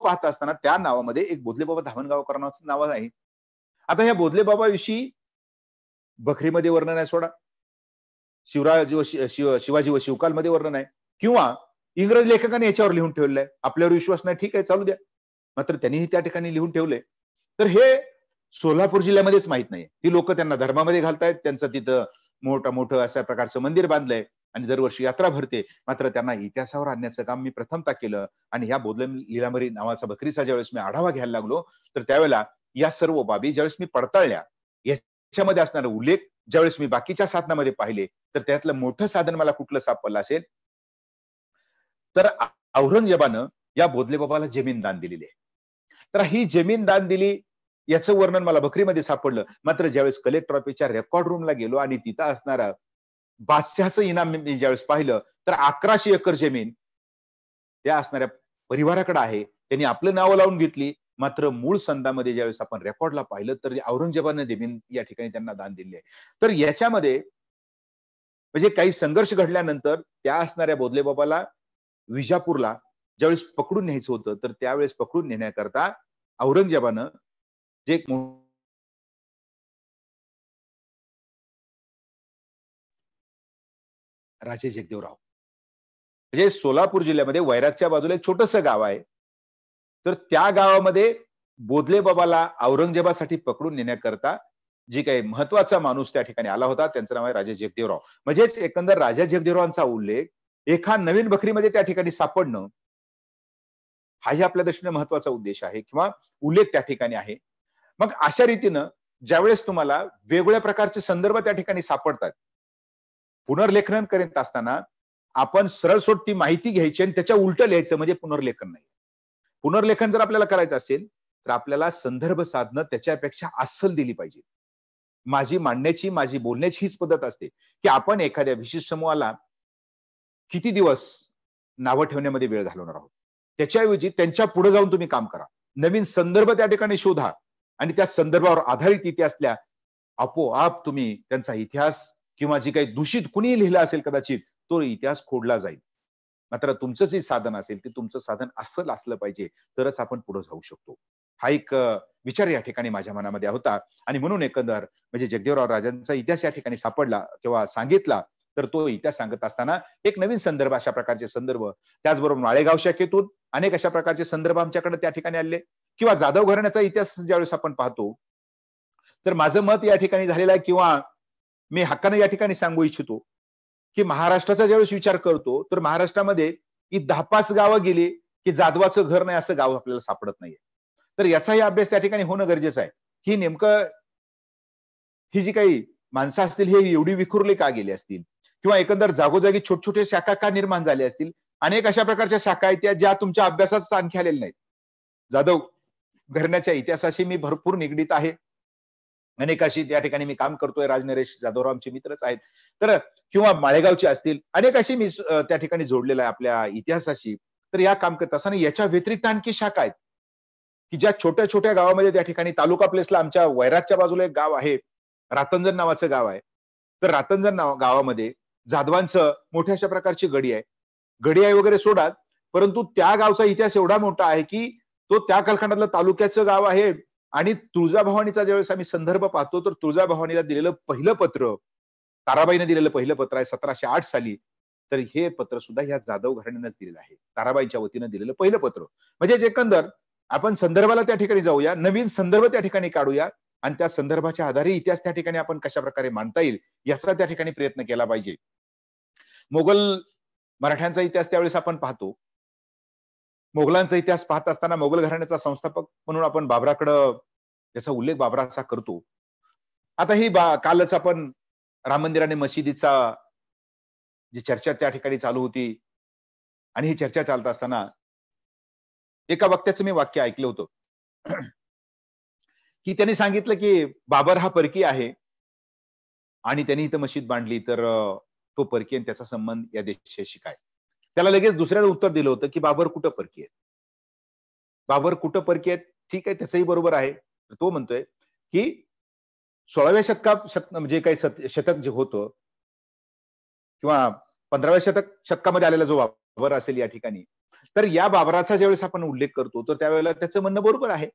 पाहत असताना त्या नावामध्ये एक बोधले बाबा धामणगावकर नावाचं नाव आहे. आता ह्या बोधले बाबाविषयी बखरीमध्ये वर्णन आहे सोडा, शिवराज व शिवाजी व शिवकालमध्ये वर्णन आहे, किंवा इंग्रज लेखकाने याच्यावर लिहून ठेवलेलं आहे. आपल्यावर विश्वास नाही, ठीक आहे, चालू द्या. मात्र त्यांनीही त्या ठिकाणी लिहून ठेवलंय. तर हे सोलापूर जिल्ह्यामध्येच माहित नाही. ती लोक त्यांना धर्मामध्ये घालतायत, त्यांचं तिथं मोठं अशा प्रकारचं मंदिर बांधलंय आणि दरवर्षी यात्रा भरते. मात्र त्यांना इतिहासावर आणण्याचं काम मी प्रथमतः केलं. आणि ह्या बोधले लीलामरी नावाचा बकरीचा ज्यावेळेस मी आढावा घ्यायला लागलो, तर त्यावेळेला या सर्व बाबी ज्यावेळेस मी पडताळल्या, याच्यामध्ये असणारे उल्लेख ज्यावेळेस मी बाकीच्या साधनामध्ये पाहिले, तर त्यातलं मोठं साधन मला कुठलं सापडलं असेल, तर औरंगजेबानं या बोधले बाबाला जमीन दान दिलेली आहे. तर ही जमीन दान दिली याचं वर्णन मला बकरीमध्ये सापडलं. मात्र ज्यावेळेस कलेक्टर ऑफिसच्या रेकॉर्ड रूमला गेलो आणि तिथं असणारा बादशहाचं इनाम मी ज्यावेळेस पाहिलं, तर 1100 एकर जमीन त्या असणाऱ्या परिवाराकडे आहे. त्यांनी आपलं नाव लावून घेतली. मात्र मूळ संदामध्ये ज्यावेळेस आपण रेकॉर्डला पाहिलं, तर औरंगजेबाने जमीन या ठिकाणी त्यांना दान दिली आहे. तर याच्यामध्ये म्हणजे काही संघर्ष घडल्यानंतर त्या असणाऱ्या बोधले बाबाला विजापूरला ज्यावेळेस पकडून न्यायचं होतं, तर त्यावेळेस पकडून नेण्याकरता औरंगजेबानं जे एक राजे जगदेवराव, म्हणजे सोलापूर जिल्ह्यामध्ये वैरागच्या बाजूला एक छोटंसं गाव आहे. तर त्या गावामध्ये बोधले बाबाला औरंगजेबासाठी पकडून नेण्याकरता जी काही महत्वाचा माणूस त्या ठिकाणी आला होता, त्यांचं नाव आहे राजा जगदेवराव. म्हणजेच एकंदर राजा जगदेवरावांचा उल्लेख एका नवीन बखरीमध्ये त्या ठिकाणी सापडणं, हाही आपल्या दृष्टीने महत्वाचा उद्देश आहे किंवा उल्लेख त्या ठिकाणी आहे. मग अशा रीतीनं ज्यावेळेस तुम्हाला वेगवेगळ्या प्रकारचे संदर्भ त्या ठिकाणी सापडतात, पुनर्लेखन करीत असताना आपण सरळसोट ती माहिती घ्यायची आणि त्याच्या उलट लिहायचं, म्हणजे पुनर्लेखन नाही. पुनर्लेखन जर आपल्याला करायचं असेल, तर आपल्याला संदर्भ साधनं त्याच्यापेक्षा अस्सल दिली पाहिजे. माझी मांडण्याची, माझी बोलण्याची हीच पद्धत असते की आपण एखाद्या विशिष्ट समूहाला किती दिवस नावं ठेवण्यामध्ये वेळ घालवणार आहोत, त्याच्याऐवजी त्यांच्या पुढे जाऊन तुम्ही काम करा. नवीन संदर्भ त्या ठिकाणी शोधा आणि त्या संदर्भावर आधारित इतिहासल्या आपोआप तुम्ही त्यांचा इतिहास किंवा जी काही दूषित कुणी लिहिलं असेल कदाचित, तो इतिहास खोडला जाईल. मात्र तुमचं जे साधन असेल ते तुमचं साधन अस्सल असलं पाहिजे, तरच आपण पुढे जाऊ शकतो. हा एक विचार या ठिकाणी माझ्या मनामध्ये होता. आणि म्हणून एकंदर म्हणजे जगदेवराव राजांचा इतिहास या ठिकाणी सापडला किंवा सांगितला, तर तो इतिहास सांगत असताना एक नवीन संदर्भ, अशा प्रकारचे संदर्भ, त्याचबरोबर माळेगाव शाखेतून अनेक अशा प्रकारचे संदर्भ आमच्याकडे त्या ठिकाणी आले, किंवा जाधव घराण्याचा इतिहास ज्यावेळेस आपण पाहतो, तर माझं मत या ठिकाणी झालेलं आहे, किंवा मी हक्काने या ठिकाणी सांगू इच्छितो की महाराष्ट्राचा ज्यावेळेस विचार करतो, तर महाराष्ट्रामध्ये ही 10-5 गावं गेली की जाधवाचं घर नाही असं गाव आपल्याला सापडत नाहीये. तर याचाही अभ्यास त्या ठिकाणी होणं गरजेचं आहे की नेमकं ही जी काही माणसं असतील हे एवढी विखुरली का गेली असतील, किंवा एकंदर जागोजागी छोटे शाखा का निर्माण झाल्या असतील. अनेक अशा प्रकारच्या शाखा आहेत त्या ज्या तुमच्या अभ्यासात आणखी आलेल्या नाहीत. जाधव घराण्याच्या इतिहासाशी मी भरपूर निगडीत आहे. अनेकाशी त्या ठिकाणी मी काम करतोय. राजनरेश जाधवराव आमचे मित्रच आहेत. तर किंवा माळेगावचे असतील, अनेक अशी मी त्या ठिकाणी जोडलेला आहे आपल्या इतिहासाशी. तर या काम करत असताना याच्या व्यतिरिक्त आणखी शाखा आहेत की ज्या छोट्या गावामध्ये त्या ठिकाणी तालुका प्लेसला आमच्या वैरागच्या बाजूला एक गाव आहे, रातंजण नावाचं गाव आहे. तर रातंजण गावामध्ये जाधवांचं मोठ्या अशा प्रकारची गडी आहे. गडी आहे वगैरे सोडात, परंतु त्या गावचा इतिहास एवढा मोठा आहे की तो त्या कालखंडातलं तालुक्याचं गाव आहे. आणि तुळजाभवानीचा ज्यावेळेस आम्ही संदर्भ पाहतो, तर तुळजाभवानीला दिलेलं पहिलं पत्र, ताराबाईने दिलेलं पहिलं पत्र आहे 1708 साली. तर हे पत्र सुद्धा ह्या जाधव घराण्यानेच दिलेलं आहे. ताराबाईच्या वतीनं दिलेलं पहिलं पत्र. म्हणजे एकंदर आपण संदर्भाला त्या ठिकाणी जाऊया, नवीन संदर्भ त्या ठिकाणी काढूया आणि त्या संदर्भाच्या आधारे इतिहास त्या ठिकाणी आपण कशा प्रकारे मांडता येईल याचा त्या ठिकाणी प्रयत्न केला पाहिजे. मोगल मराठ्यांचा इतिहास त्यावेळेस आपण पाहतो. मोगलांचा इतिहास पाहत असताना मोगल घराण्याचा संस्थापक म्हणून आपण बाबराकडं त्याचा उल्लेख बाबराचा करतो. आता ही कालच आपण राम मंदिर आणि मशिदीचा जी चर्चा त्या ठिकाणी चालू होती आणि ही चर्चा चालत असताना एका वक्त्याचं मी वाक्य ऐकलं होतं की त्यांनी सांगितलं की बाबर हा परकी आहे आणि त्यांनी इथं मशीद बांधली, तर तो परकी आणि त्याचा संबंध या देशाशी काय. त्याला लगेच दुसऱ्याला उत्तर दिलं होतं की बाबर कुठं परकी आहेत, बाबर कुठं परकी आहेत. ठीक आहे, त्याचंही बरोबर आहे. तो म्हणतोय की 16व्या शतकात म्हणजे काही शतक जे होतं किंवा 15व्या शतकामध्ये आलेला जो बाबर असेल या ठिकाणी, तर या बाबराचा ज्यावेळेस आपण उल्लेख करतो तर त्यावेळेला त्याचं म्हणणं बरोबर आहे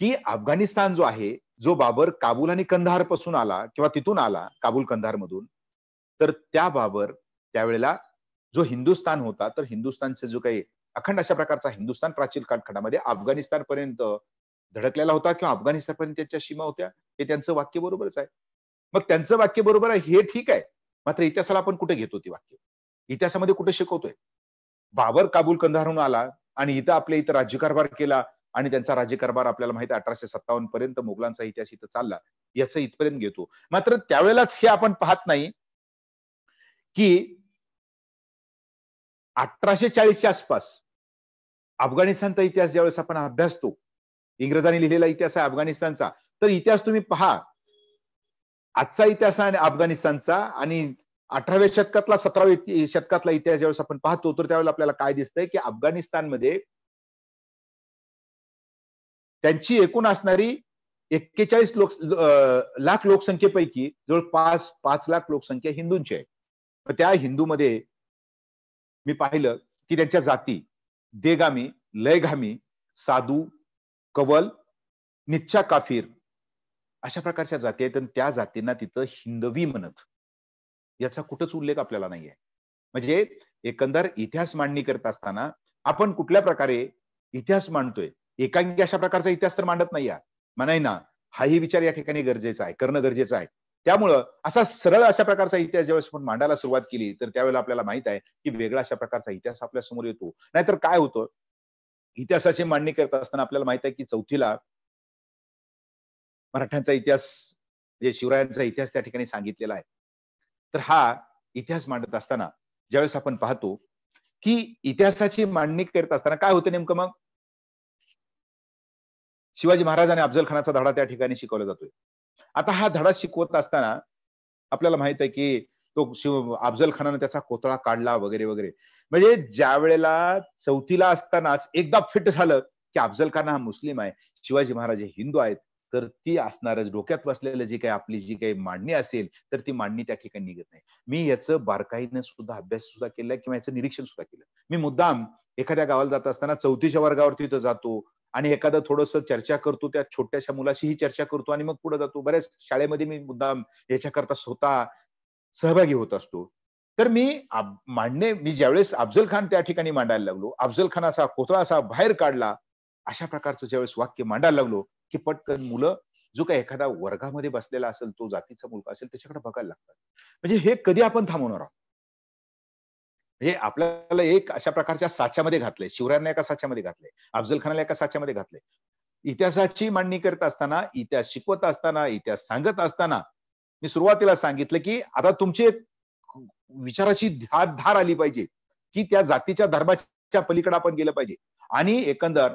की अफगाणिस्तान जो आहे, जो बाबर काबूल आणि कंधार पासून आला किंवा तिथून आला, काबूल कंधार मधून, तर त्या बाबर त्यावेळेला जो हिंदुस्थान होता, तर हिंदुस्थानचा जो काही अखंड अशा प्रकारचा हिंदुस्थान प्राचीन कालखंडामध्ये अफगाणिस्तान पर्यंत धडकलेला होता किंवा अफगाणिस्तान पर्यंत त्यांच्या सीमा होत्या. हे त्यांचं वाक्य बरोबरच आहे. मग त्यांचं वाक्य बरोबर आहे हे ठीक आहे. मात्र इतिहासाला आपण कुठे घेतो ती वाक्य? इतिहासामध्ये कुठे शिकवतोय? बाबर काबूल कंधारहून आला आणि इथं आपल्या इथं राज्यकारभार केला आणि त्यांचा राज्यकारभार आपल्याला माहिती आहे 1857 पर्यंत मुघलांचा इतिहास इथं चालला. याचं इथपर्यंत घेतो. मात्र त्यावेळेलाच हे आपण पाहत नाही की 1840च्या आसपास अफगाणिस्तानचा इतिहास ज्यावेळेस आपण अभ्यासतो, इंग्रजांनी लिहिलेला इतिहास आहे अफगाणिस्तानचा, तर इतिहास तुम्ही पहा. आजचा इतिहास आहे अफगाणिस्तानचा आणि 18व्या शतकातला 17व्या शतकातला इतिहास ज्यावेळेस आपण पाहतो, तर त्यावेळेला आपल्याला काय दिसतंय की अफगाणिस्तानमध्ये त्यांची एकूण असणारी 41 लाख लोकसंख्येपैकी जवळपास 5 लाख लोकसंख्या हिंदूंची आहे. त्या हिंदूमध्ये मी पाहिलं की त्यांच्या जाती देगामी, लयगामी, साधू, कवल, निच्चा काफिर अशा प्रकारच्या जाती आहेत आणि त्या जातींना तिथं हिंदवी म्हणत. याचा कुठंच उल्लेख आपल्याला नाहीये. म्हणजे एकंदर इतिहास मांडणी करत असताना आपण कुठल्या प्रकारे इतिहास मांडतोय. एकांगी अशा प्रकारचा इतिहास तर मांडत नाही. नाही ना, हाही विचार या ठिकाणी गरजेचा आहे, करणं गरजेचं आहे. त्यामुळं असा सरळ अशा प्रकारचा इतिहास ज्यावेळेस आपण मांडायला सुरुवात केली, तर त्यावेळेला आपल्याला माहित आहे की वेगळा अशा प्रकारचा इतिहास आपल्या समोर येतो. नाहीतर काय होतं, इतिहासाची मांडणी करत असताना आपल्याला माहित आहे की चौथीला मराठ्यांचा इतिहास म्हणजे शिवरायांचा इतिहास त्या ठिकाणी सांगितलेला आहे. तर हा इतिहास मांडत असताना ज्यावेळेस आपण पाहतो की इतिहासाची मांडणी करत असताना काय होतं नेमकं मग शिवाजी महाराज आणि अफजल खानाचा धडा त्या ठिकाणी शिकवला जातोय. आता हा धडा शिकवत असताना आपल्याला माहित आहे की तो अफजल खानाने त्याचा कोतळा काढला वगैरे वगैरे. म्हणजे ज्या वेळेला चौथीला असतानाच एकदा फिट झालं की अफजल खान हा मुस्लिम आहे, शिवाजी महाराज हे हिंदू आहेत, तर ती असणारच डोक्यात बसलेलं जी काही आपली जी काही मांडणी असेल तर ती मांडणी त्या ठिकाणी निघत नाही. मी याचं बारकाईने सुद्धा अभ्यास सुद्धा केलाय किंवा याचं निरीक्षण सुद्धा केलं. मी मुद्दाम एखाद्या गावाला जात असताना चौथीच्या वर्गावरती तिथं जातो आणि एखादं थोडंसं चर्चा करतो, त्या छोट्याशा मुलाशीही चर्चा करतो आणि मग पुढे जातो. बऱ्याच शाळेमध्ये मी मुद्दाम याच्याकरता स्वतः सहभागी होत असतो. तर मी ज्यावेळेस अफजल खान त्या ठिकाणी मांडायला लागलो, अफजल खानाचा कोतळा असा बाहेर काढला, अशा प्रकारचं ज्यावेळेस वाक्य मांडायला लागलो, की पटकन मुलं जो काही एखादा वर्गामध्ये बसलेला असेल, तो जातीचा मुलगा असेल, त्याच्याकडे बघायला लागतात. म्हणजे हे कधी आपण थांबवणार आहोत? म्हणजे आपल्याला एक अशा प्रकारच्या साच्यामध्ये घातलंय. शिवरायांना एका साच्यामध्ये घातलंय, अफजल खानाला एका साच्यामध्ये घातलंय. इतिहासाची मांडणी करत असताना, इतिहास शिकवत असताना, इतिहास सांगत असताना मी सुरुवातीला सांगितलं, की आता तुमची एक विचाराची धार आली पाहिजे, की त्या जातीच्या धर्माच्या पलीकडे आपण गेलं पाहिजे. आणि एकंदर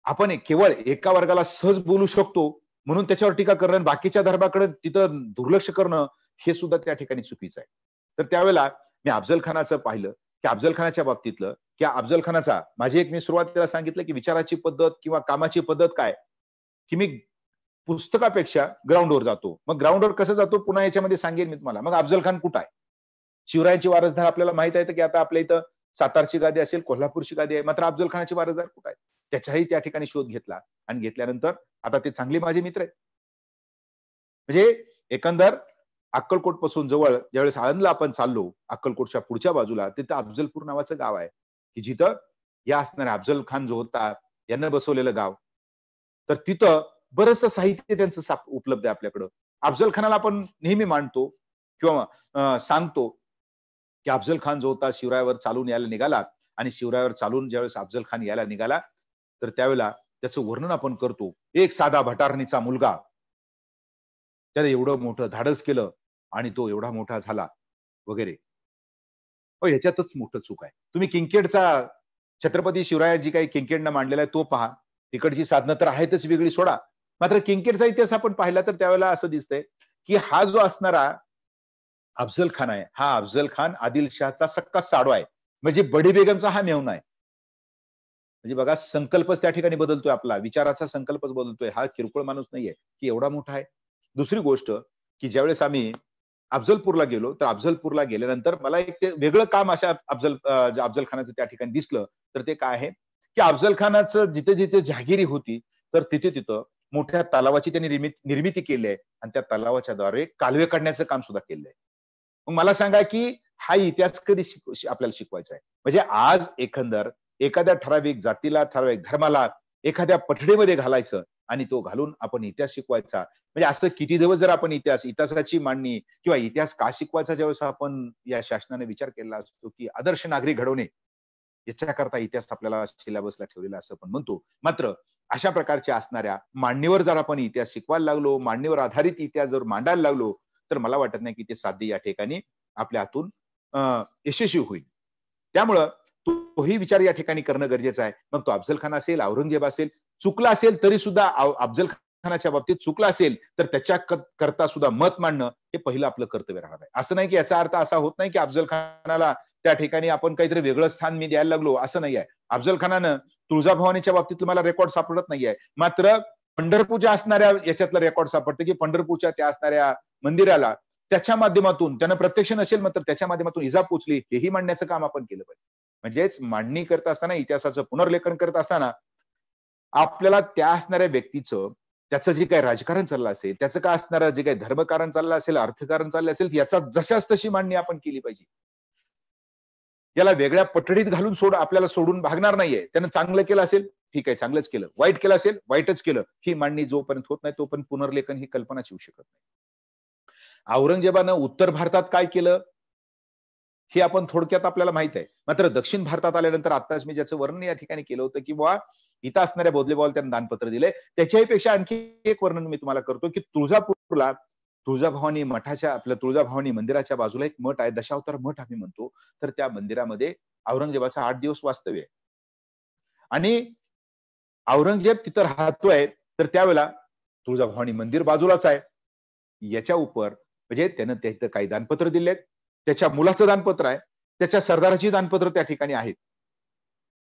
आपण केवळ एका वर्गाला सहज बोलू शकतो म्हणून त्याच्यावर टीका करणं आणि बाकीच्या धर्माकडे तिथं दुर्लक्ष करणं हे सुद्धा त्या ठिकाणी चुकीचं आहे. तर त्यावेळेला मी अफजल खानाचं पाहिलं, की अफजल खानाच्या बाबतीतलं, की अफजल खानाचा मी सुरुवातीला सांगितलं, की विचाराची पद्धत किंवा कामाची पद्धत काय, की मी पुस्तकापेक्षा ग्राउंडवर जातो. मग ग्राउंडवर कसं जातो पुन्हा याच्यामध्ये सांगेन मी तुम्हाला. मग अफजल खान कुठं आहे? शिवरायांची वारसदार आपल्याला माहित आहे की आता आपल्या इथं सातारची गादी असेल, कोल्हापूरची गादी आहे. मात्र अफजल खानाचे वारसदार कुठे आहेत? त्याच्याही त्या ठिकाणी शोध घेतला आणि घेतल्यानंतर आता ते चांगले माझे मित्र आहेत. म्हणजे एकंदर अक्कलकोट पासून जवळ ज्यावेळेस आळंदला आपण चाललो, अक्कलकोटच्या पुढच्या बाजूला तिथं अफजलपूर नावाचं गाव आहे, की जिथं या असणाऱ्या अफजल खान जो होता यानं बसवलेलं गाव. तर तिथं बरचसं साहित्य त्यांचं उपलब्ध आहे आपल्याकडं. अफजल खानाला आपण नेहमी मांडतो किंवा सांगतो, की अफजल खान जो होता शिवरायावर चालून यायला निघाला आणि शिवरायावर चालून ज्यावेळेस अफजल खान यायला निघाला, तर त्यावेळेला त्याचं वर्णन आपण करतो. एक साधा भटारणीचा मुलगा, त्याने एवढं मोठं धाडस केलं आणि तो एवढा मोठा झाला वगैरे. ह्याच्यातच मोठं चूक आहे. तुम्ही किंकेडचा छत्रपती शिवरायांची काही किंकेडनं मांडलेला आहे तो पहा. तिकडची साधनं तर आहेतच वेगळी सोडा. मात्र किंकेडचा इतिहास आपण पाहिला तर त्यावेळेला असं दिसतंय, की हा जो असणारा अफजल खान आहे, हा अफजल खान आदिलशहाचा सक्का साडू आहे. म्हणजे बडी बेगमचा हा मेहुणा आहे. म्हणजे बघा संकल्पच त्या ठिकाणी बदलतोय आपला, विचाराचा संकल्पच बदलतोय. हा किरकोळ माणूस नाहीये, की एवढा मोठा आहे. दुसरी गोष्ट, की ज्यावेळेस आम्ही अफजलपूरला गेलो, तर अफजलपूरला गेल्यानंतर मला एक ते वेगळं काम अशा अफजल खानाचं त्या ठिकाणी दिसलं. तर ते काय आहे, की अफजल खानाचं जिथे-जिथे जहागिरी होती, तर तिथे-तिथं मोठ्या तलावाची त्यांनी निर्मिती केली आहे आणि त्या तलावाच्याद्वारे कालवे काढण्याचं काम सुद्धा केलंय. मग मला सांगा, की हा इतिहास कधी आपल्याला शिकवायचा आहे? म्हणजे आज एकंदर एखाद्या ठराविक जातीला, ठराविक धर्माला एखाद्या पठडीमध्ये घालायचं आणि तो घालून आपण इतिहास शिकवायचा. म्हणजे असं किती दिवस जर आपण इतिहासाची मांडणी किंवा इतिहास का शिकवायचा ज्यावेळेस आपण या शासनाने विचार केला असतो, की आदर्श नागरिक घडवणे याच्याकरता इतिहास आपल्याला सिलेबसला ठेवलेला असं आपण म्हणतो. मात्र अशा प्रकारच्या असणाऱ्या मांडणीवर जर आपण इतिहास शिकवायला लागलो, मांडणीवर आधारित इतिहास जर मांडायला लागलो, तर मला वाटत नाही की ते साध्य या ठिकाणी आपल्या हातून यशस्वी होईल. त्यामुळं तोही विचार या ठिकाणी करणं गरजेचं आहे. मग तो अफजल खान असेल, औरंगजेब असेल, चुकला असेल तरी सुद्धा अफजल खानाच्या बाबतीत चुकला असेल, तर त्याच्या करता सुद्धा मत मांडणं हे पहिलं आपलं कर्तव्य राहणार आहे. असं नाही की याचा अर्थ असा होत नाही की अफजल खानाला त्या ठिकाणी आपण काहीतरी वेगळं स्थान मी द्यायला लागलो, असं नाही आहे. अफजल खानानं तुळजाभवानीच्या बाबतीत तुम्हाला रेकॉर्ड सापडत नाहीये. मात्र पंढरपूरच्या असणाऱ्या याच्यातलं रेकॉर्ड सापडतं, की पंढरपूरच्या त्या असणाऱ्या मंदिराला त्याच्या माध्यमातून त्यानं प्रत्यक्ष नसेल मात्र त्याच्या माध्यमातून इजा पोचली, हेही मांडण्याचं काम आपण केलं पाहिजे. म्हणजेच मांडणी करत असताना, इतिहासाचं पुनर्लेखन करत असताना आपल्याला त्या असणाऱ्या व्यक्तीचं, त्याचं जे काही राजकारण चाललं असेल, त्याचं काय असणारं जे काही धर्मकारण चाललं असेल, अर्थकारण चाललं असेल, याचा जशाच तशी मांडणी आपण केली पाहिजे. याला वेगळ्या पठडीत घालून आपल्याला सोडून भागणार नाहीये. त्यानं चांगलं केलं असेल, ठीक आहे, चांगलंच केलं. वाईट केलं असेल, वाईटच केलं. ही मांडणी जोपर्यंत होत नाही, तोपर्यंत पुनर्लेखन ही कल्पनाच येऊ शकत नाही. औरंगजेबानं उत्तर भारतात काय केलं, हे आपण थोडक्यात आपल्याला माहित आहे. मात्र दक्षिण भारतात आल्यानंतर आत्ताच मी ज्याचं वर्णन या ठिकाणी केलं होतं, की बुवा इथं असणाऱ्या बोधले बाबाला त्यांनी दानपत्र दिलंय. त्याच्याही पेक्षा आणखी एक वर्णन मी तुम्हाला करतो, की तुळजापूरला तुळजाभवानी मठाच्या आपल्या तुळजाभवानी मंदिराच्या बाजूला एक मठ आहे, दशावतार मठ आम्ही म्हणतो. तर त्या मंदिरामध्ये औरंगजेबाचं 8 दिवस वास्तव्य आहे. आणि औरंगजेब तिथं राहतोय, तर त्यावेळेला तुळजाभवानी मंदिर बाजूलाच आहे. याच्या उपर म्हणजे त्यानं तिथं काही दानपत्र दिलेत. त्याच्या मुलाचं दानपत्र आहे. त्याच्या सरदाराची दानपत्र त्या ठिकाणी आहेत.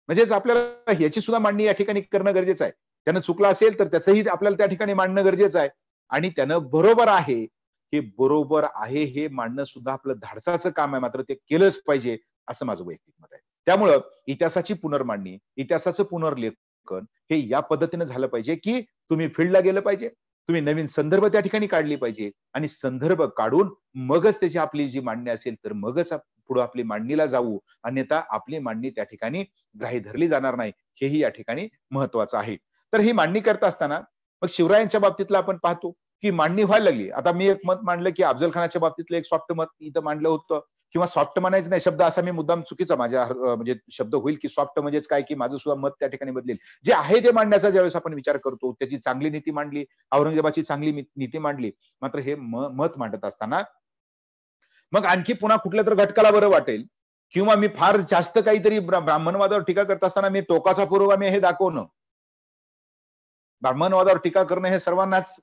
म्हणजेच आपल्याला याची सुद्धा मांडणी या ठिकाणी करणं गरजेचं आहे. त्यानं चुकलं असेल तर त्याचंही आपल्याला त्या ठिकाणी मांडणं गरजेचं आहे. आणि त्यानं बरोबर आहे, हे बरोबर आहे हे मांडणं सुद्धा आपलं धाडसाचं काम आहे. मात्र ते केलंच पाहिजे असं माझं वैयक्तिक मत आहे. त्यामुळं इतिहासाची पुनर्मांडणी, इतिहासाचं पुनर्लेखन हे या पद्धतीनं झालं पाहिजे, की तुम्ही फील्डला गेलं पाहिजे. तुम्ही नवीन संदर्भ त्या ठिकाणी काढली पाहिजे आणि संदर्भ काढून मगच त्याची आपली जी मांडणी असेल तर मगच पुढे आपली मांडणीला जाऊ. अन्यथा आपली मांडणी त्या ठिकाणी ग्राही धरली जाणार नाही. हेही या ठिकाणी महत्वाचं आहे. तर ही मांडणी करत असताना मग शिवरायांच्या बाबतीतला आपण पाहतो, की मांडणी व्हायला लागली. आता मी एक मत मांडलं, की अफजल खानाच्या बाबतीतलं एक सॉफ्ट मत इथं मांडलं होतं किंवा सॉफ्ट म्हणायचं नाही शब्द असा मी मुद्दाम चुकीचा माझ्या म्हणजे शब्द होईल, की सॉफ्ट म्हणजेच काय, की माझं सुद्धा मत त्या ठिकाणी बदलेल. जे आहे ते मांडण्याचा ज्यावेळेस आपण विचार करतो, त्याची चांगली नीती मांडली, औरंगजेबाची चांगली नीती मांडली. मात्र हे मत मांडत असताना मग आणखी पुन्हा कुठल्या तर घटकाला बरं वाटेल किंवा मी फार जास्त काहीतरी ब्राह्मणवादावर टीका करत असताना मी टोकाचा पुरोगामी हे दाखवणं. ब्राह्मणवादावर टीका करणं हे सर्वांनाच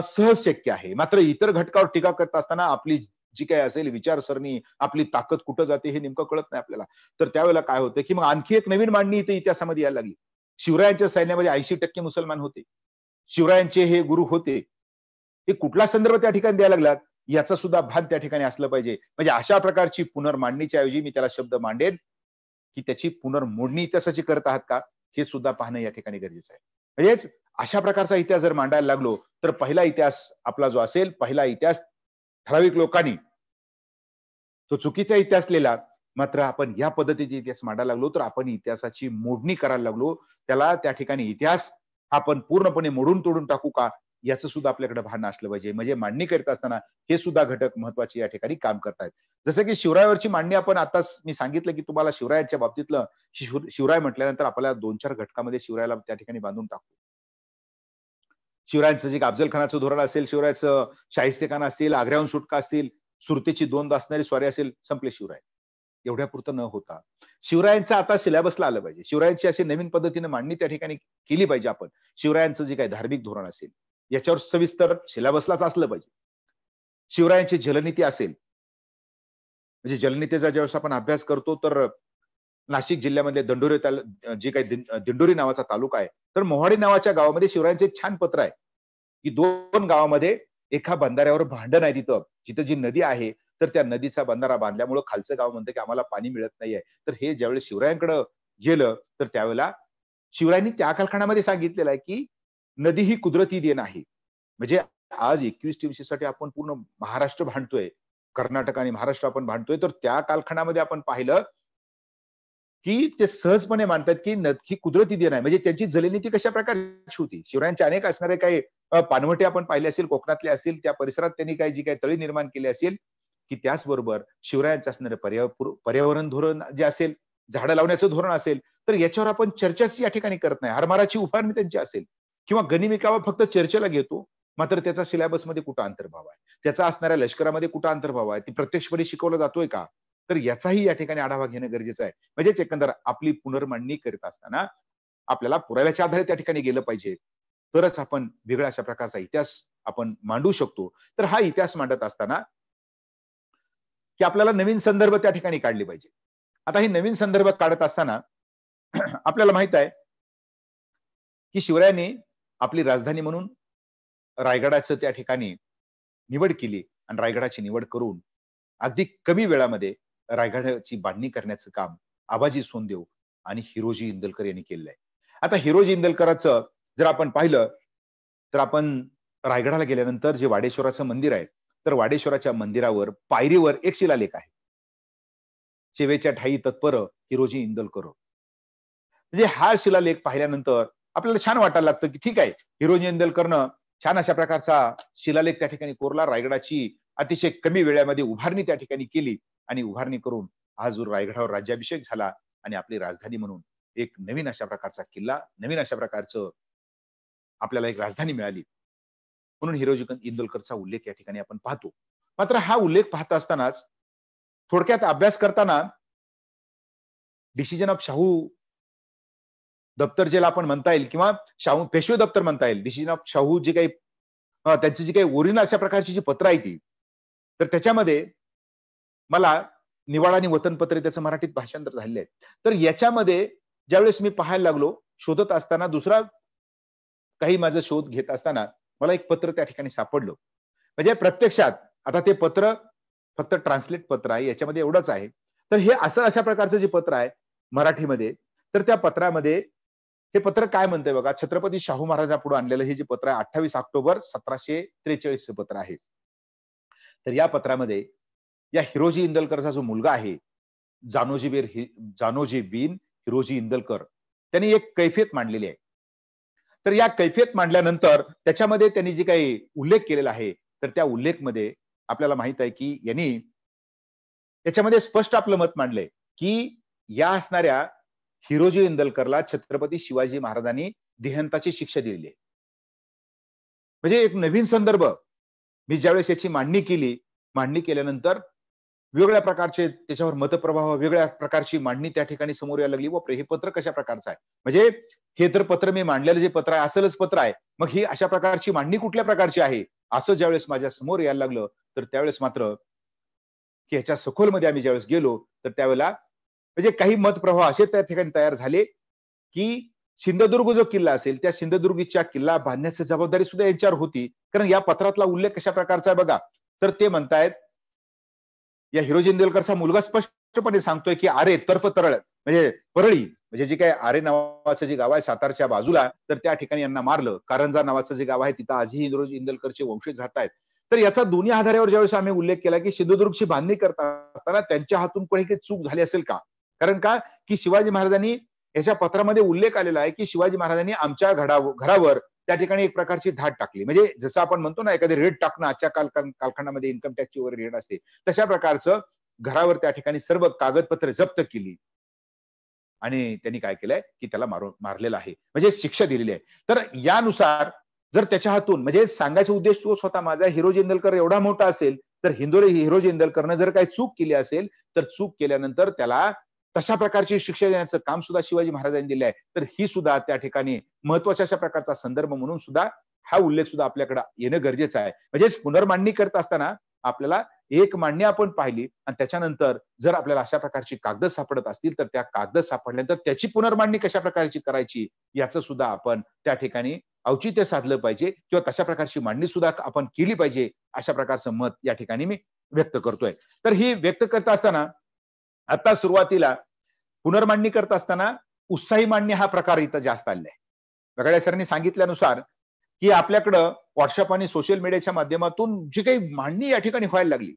सहज शक्य आहे. मात्र इतर घटकावर टीका करत असताना आपली जी काही असेल विचारसरणी, आपली ताकद कुठं जाते हे नेमकं कळत नाही आपल्याला. तर त्यावेळेला काय होतं, की मग आणखी एक नवीन मांडणी इथे इतिहासामध्ये यायला लागली. शिवरायांच्या सैन्यामध्ये 80% मुसलमान होते. शिवरायांचे हे गुरु होते. हे कुठला संदर्भ त्या ठिकाणी द्यायला लागलात, याचं सुद्धा भान त्या ठिकाणी असलं पाहिजे. म्हणजे अशा प्रकारची पुनर्मांडणीच्या ऐवजी मी त्याला शब्द मांडेन, की त्याची पुनर्मोडणी इतिहासाची करत आहात का? हे सुद्धा पाहणं या ठिकाणी गरजेचं आहे. म्हणजेच अशा प्रकारचा इतिहास जर मांडायला लागलो, तर पहिला इतिहास आपला जो असेल, पहिला इतिहास ठराविक लोकांनी तो चुकीचा इतिहास लिहिला. मात्र आपण या पद्धतीचा इतिहास मांडायला लागलो, तर आपण इतिहासाची मोडणी करायला लागलो. त्याला त्या ठिकाणी इतिहास आपण पूर्णपणे मोडून तोडून टाकू का? याचं सुद्धा आपल्याकडे भान असलं पाहिजे. म्हणजे मांडणी करत असताना हे सुद्धा घटक महत्वाचे या ठिकाणी काम करतायत. जसं की शिवरायावरची मांडणी आपण आताच मी सांगितलं, की तुम्हाला शिवरायांच्या बाबतीतलं शिवराय म्हटल्यानंतर आपल्याला 2-4 घटकामध्ये शिवरायाला त्या ठिकाणी बांधून टाकू. शिवरायांचं जे अफजल खानाचं धोरण असेल, शिवरायाचं शाहिस्तेखान असतील, आग्र्याहून सुटका असतील, सुरतेची 2 असणारी स्वारी असेल, संपले शिवराय. एवढ्यापुरतं न होता शिवरायांचं आता सिलेबसला आलं पाहिजे. शिवरायांची अशी नवीन पद्धतीने मांडणी त्या ठिकाणी केली पाहिजे आपण. शिवरायांचं जे काही धार्मिक धोरण असेल, याच्यावर सविस्तर सिलेबसलाच असलं पाहिजे. शिवरायांची जलनीती असेल, म्हणजे जलनीतीचा ज्यावेळेस आपण अभ्यास करतो, तर नाशिक जिल्ह्यामधले दंडोरी जे काही दिंडोरी नावाचा तालुका आहे, तर मोहाडी नावाच्या गावामध्ये शिवरायांचं एक छान पत्र आहे, की 2 गावामध्ये एका बंधाऱ्यावर भांडण आहे तिथं, जिथं जी नदी आहे, तर त्या नदीचा बंधारा बांधल्यामुळं खालचं गाव म्हणतं की आम्हाला पाणी मिळत नाहीये. तर हे ज्यावेळेस शिवरायांकडे गेलं, तर त्यावेळेला शिवरायांनी त्या कालखंडामध्ये सांगितलेलं आहे की नदी ही कुदरती देण आहे. म्हणजे आज 21वी साठी आपण पूर्ण महाराष्ट्र भांडतोय. कर्नाटक आणि महाराष्ट्र आपण भांडतोय. तर त्या कालखंडामध्ये आपण पाहिलं की ते सहजपणे मानतात की ही कुदरती देण आहे. म्हणजे त्यांची जलनीती कशा प्रकारची होती. शिवरायांचे अनेक असणारे काही पाणवठे आपण पाहिले असतील, कोकणातले असतील, त्या परिसरात त्यांनी काही जी काही तळी निर्माण केली असेल, की त्याचबरोबर शिवरायांचं असणारं पर्यावरण धोरण जे असेल, झाडं लावण्याचं धोरण असेल, तर याच्यावर आपण चर्चाच या ठिकाणी करत नाही. हरमाराची उभारणी त्यांची असेल किंवा गनिमिकावा फक्त चर्चेला घेतो, मात्र त्याचा सिलेबसमध्ये कुठं अंतर्भाव आहे? त्याचा असणाऱ्या लष्करामध्ये कुठं अंतर्भाव आहे? ती प्रत्यक्षपणे शिकवला जातोय का? तर याचाही या ठिकाणी आढावा घेणं गरजेचं आहे. म्हणजेच एकंदर आपली पुनर्मांडणी करीत असताना आपल्याला पुराव्याच्या आधारे त्या ठिकाणी गेलं पाहिजे. तरच आपण वेगळ्या अशा प्रकारचा इतिहास आपण मांडू शकतो. तर हा इतिहास मांडत असताना की आपल्याला नवीन संदर्भ त्या ठिकाणी काढले पाहिजे. आता हे नवीन संदर्भ काढत असताना आपल्याला माहित आहे की शिवरायांनी आपली राजधानी म्हणून रायगडाचं त्या ठिकाणी निवड केली आणि रायगडाची निवड करून अगदी कमी वेळामध्ये रायगडाची बांधणी करण्याचं काम आबाजी सोनदेव आणि हिरोजी इंदलकर यांनी केलेलं आहे. आता हिरोजी इंदलकराचं जर आपण पाहिलं तर आपण रायगडाला गेल्यानंतर जे वाडेश्वराचं मंदिर आहे, तर वाडेश्वराच्या मंदिरावर पायरीवर एक शिलालेख आहे. सेवेच्या ठायी तत्पर हिरोजी इंदलकर. म्हणजे हा शिलालेख पाहिल्यानंतर आपल्याला छान वाटायला लागतं की ठीक आहे, हिरोजी इंदलकरनं छान अशा प्रकारचा शिलालेख त्या ठिकाणी कोरला. रायगडाची अतिशय कमी वेळामध्ये उभारणी त्या ठिकाणी केली आणि उभारणी करून आज रायगडावर राज्याभिषेक झाला आणि आपली राजधानी म्हणून एक नवीन अशा प्रकारचा किल्ला, नवीन अशा प्रकारचं आपल्याला एक राजधानी मिळाली. म्हणून हिरोजी इंदुलकरचा उल्लेख या ठिकाणी आपण पाहतो. मात्र हा उल्लेख पाहत असतानाच थोडक्यात अभ्यास करताना डिसिजन ऑफ शाहू दप्तर ज्याला आपण म्हणता येईल किंवा शाहू पेशवे दप्तर म्हणता येईल. डिसिजन ऑफ शाहू जे काही त्यांची जी काही ओरिजिनल अशा प्रकारची जी पत्र आहे ती, तर त्याच्यामध्ये मला निवाडा आणि वतनपत्रे त्याचं मराठीत भाषांतर झालेलं आहे. तर याच्यामध्ये ज्यावेळेस मी पाहायला लागलो, शोधत असताना दुसरा काही माझा शोध घेत असताना मला एक पत्र त्या ठिकाणी सापडलं. म्हणजे प्रत्यक्षात आता ते पत्र फक्त ट्रान्सलेट पत्र आहे. याच्यामध्ये एवढंच आहे. तर हे असं अशा प्रकारचं जे पत्र आहे मराठीमध्ये, तर त्या पत्रामध्ये हे पत्र काय म्हणतंय बघा, छत्रपती शाहू महाराजांपुढे आणलेलं हे जे पत्र आहे 28 ऑक्टोबर 1743 चं पत्र आहे. तर या पत्रामध्ये या हिरोजी इंदलकरचा जो मुलगा आहे, जानोजी बिन हिरोजी इंदलकर, त्यांनी एक कैफियत मांडलेली आहे. तर या कैफियत मांडल्यानंतर त्याच्यामध्ये त्यांनी जे काही उल्लेख केलेला आहे, तर त्या उल्लेखमध्ये आपल्याला माहित आहे की यांनी त्याच्यामध्ये स्पष्ट आपलं मत मांडलंय की या असणाऱ्या हिरोजी इंदलकरला छत्रपती शिवाजी महाराजांनी देहांताची शिक्षा दिलेली आहे. म्हणजे एक नवीन संदर्भ मी ज्यावेळेस याची मांडणी केली, मांडणी केल्यानंतर वेगवेगळ्या प्रकारचे त्याच्यावर मतप्रवाह, वेगळ्या प्रकारची मांडणी त्या ठिकाणी समोर यायला लागली. बापरे, हे पत्र कशा प्रकारचं आहे? म्हणजे हे तर पत्र मी मांडलेलं जे पत्र आहे असलच पत्र आहे. मग ही अशा प्रकारची मांडणी कुठल्या प्रकारची आहे? असं ज्यावेळेस माझ्या समोर यायला लागलं, तर त्यावेळेस मात्र की ह्याच्या सखोलमध्ये आम्ही ज्यावेळेस गेलो, तर त्यावेळेला म्हणजे काही मतप्रवाह असे त्या ठिकाणी तयार झाले, की सिंधुदुर्ग जो किल्ला असेल, त्या सिंधुदुर्गच्या किल्ला बांधण्याची जबाबदारी सुद्धा यांच्यावर होती. कारण या पत्रातला उल्लेख कशा प्रकारचा आहे बघा. तर ते म्हणतायत या हिरोजी इंदलकरचा मुलगा स्पष्टपणे सांगतोय की आरे तर्फ तरळ म्हणजे परळी म्हणजे जे काही आरे नावाचं जे गाव आहे सातारच्या बाजूला, तर त्या ठिकाणी यांना मारलं. कारंजा नावाचं जे गाव आहे तिथं आजही हिरोजी इंदलकरचे वंशज राहतायत. तर याचा दोन्ही आधारावर ज्यावेळेस आम्ही उल्लेख केला की सिंधुदुर्गची बांधणी करत असताना त्यांच्या हातून कोणी काही चूक झाली असेल का? कारण का की शिवाजी महाराजांनी याच्या पत्रामध्ये उल्लेख आलेला आहे की शिवाजी महाराजांनी आमच्या घरावर त्या ठिकाणी एक प्रकारची धाड टाकली. म्हणजे जसं आपण म्हणतो ना एखादी रेड टाकणं आजच्या कालखंडामध्ये इन्कम टॅक्सची वगैरे रेड असते, तशा प्रकारचं घरावर त्या ठिकाणी सर्व कागदपत्र जप्त केली आणि त्यांनी काय केलंय की त्याला मारलेलं आहे, म्हणजे शिक्षा दिलेली आहे. तर यानुसार जर त्याच्या हातून म्हणजे सांगायचा उद्देश तोच होता माझा, हिरोजी इंदलकर एवढा मोठा असेल तर हिरोजी इंदलकरनं जर काही चूक केली असेल तर चूक केल्यानंतर त्याला तशा प्रकारची शिक्षा देण्याचं काम सुद्धा शिवाजी महाराजांनी दिलं आहे. तर ही सुद्धा त्या ठिकाणी महत्वाच्या अशा प्रकारचा संदर्भ म्हणून सुद्धा हा उल्लेख सुद्धा आपल्याकडे येणं गरजेचं आहे. म्हणजे पुनर्मांडणी करत असताना आपल्याला एक मांडणी आपण पाहिली आणि त्याच्यानंतर जर आपल्याला अशा प्रकारची कागद सापडत असतील तर त्या कागद सापडल्यानंतर त्याची पुनर्मांडणी कशा प्रकारची करायची याचं सुद्धा आपण त्या ठिकाणी औचित्य साधलं पाहिजे किंवा तशा प्रकारची मांडणी सुद्धा आपण केली पाहिजे, अशा प्रकारचं मत या ठिकाणी मी व्यक्त करतोय. तर ही व्यक्त करत असताना आता सुरुवातीला पुनर्मांडणी करत असताना उत्साही मांडणी हा प्रकार इथं जास्त आलेला आहे. बगाडे सरांनी सांगितल्यानुसार की आपल्याकडं व्हॉट्सअप आणि सोशल मीडियाच्या माध्यमातून जी काही मांडणी या ठिकाणी व्हायला लागली,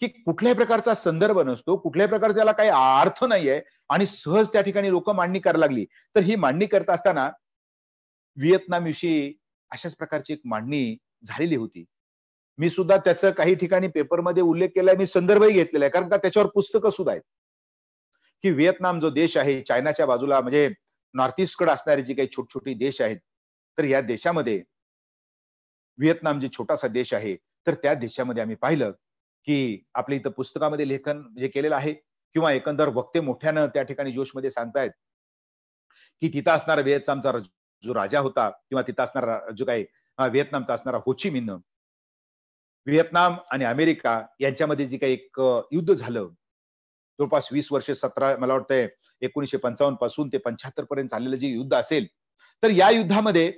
की कुठल्याही प्रकारचा संदर्भ नसतो, कुठल्याही प्रकारचा त्याला काही अर्थ नाहीये आणि सहज त्या ठिकाणी लोक मांडणी करायला लागली. तर ही मांडणी करत असताना व्हिएतनामविषयी अशाच प्रकारची एक मांडणी झालेली होती. मी सुद्धा त्याचं काही ठिकाणी पेपरमध्ये उल्लेख केलाय, मी संदर्भही घेतलेला आहे, कारण का त्याच्यावर पुस्तकं सुद्धा आहेत, की व्हिएतनाम जो देश आहे, चायनाच्या बाजूला म्हणजे नॉर्थ ईस्टकडे असणारे जे काही छोटी देश आहेत, तर या देशामध्ये व्हिएतनाम जे छोटासा देश आहे, तर त्या देशामध्ये आम्ही पाहिलं, की आपल्या इथं पुस्तकामध्ये लेखन जे केलेलं आहे किंवा एकंदर वक्ते मोठ्यानं त्या ठिकाणी जोशमध्ये सांगतायत, की तिथं असणारा व्हिएतनामचा जो राजा होता किंवा तिथं असणारा जो काही व्हिएतनामचा असणारा होची मिन्ह, व्हिएतनाम आणि अमेरिका यांच्यामध्ये जे काही एक युद्ध झालं, जवळपास 20 वर्ष 17 मला वाटतंय 1955 पासून ते 75 पर्यंत चाललेलं जे युद्ध असेल, तर या युद्धामध्ये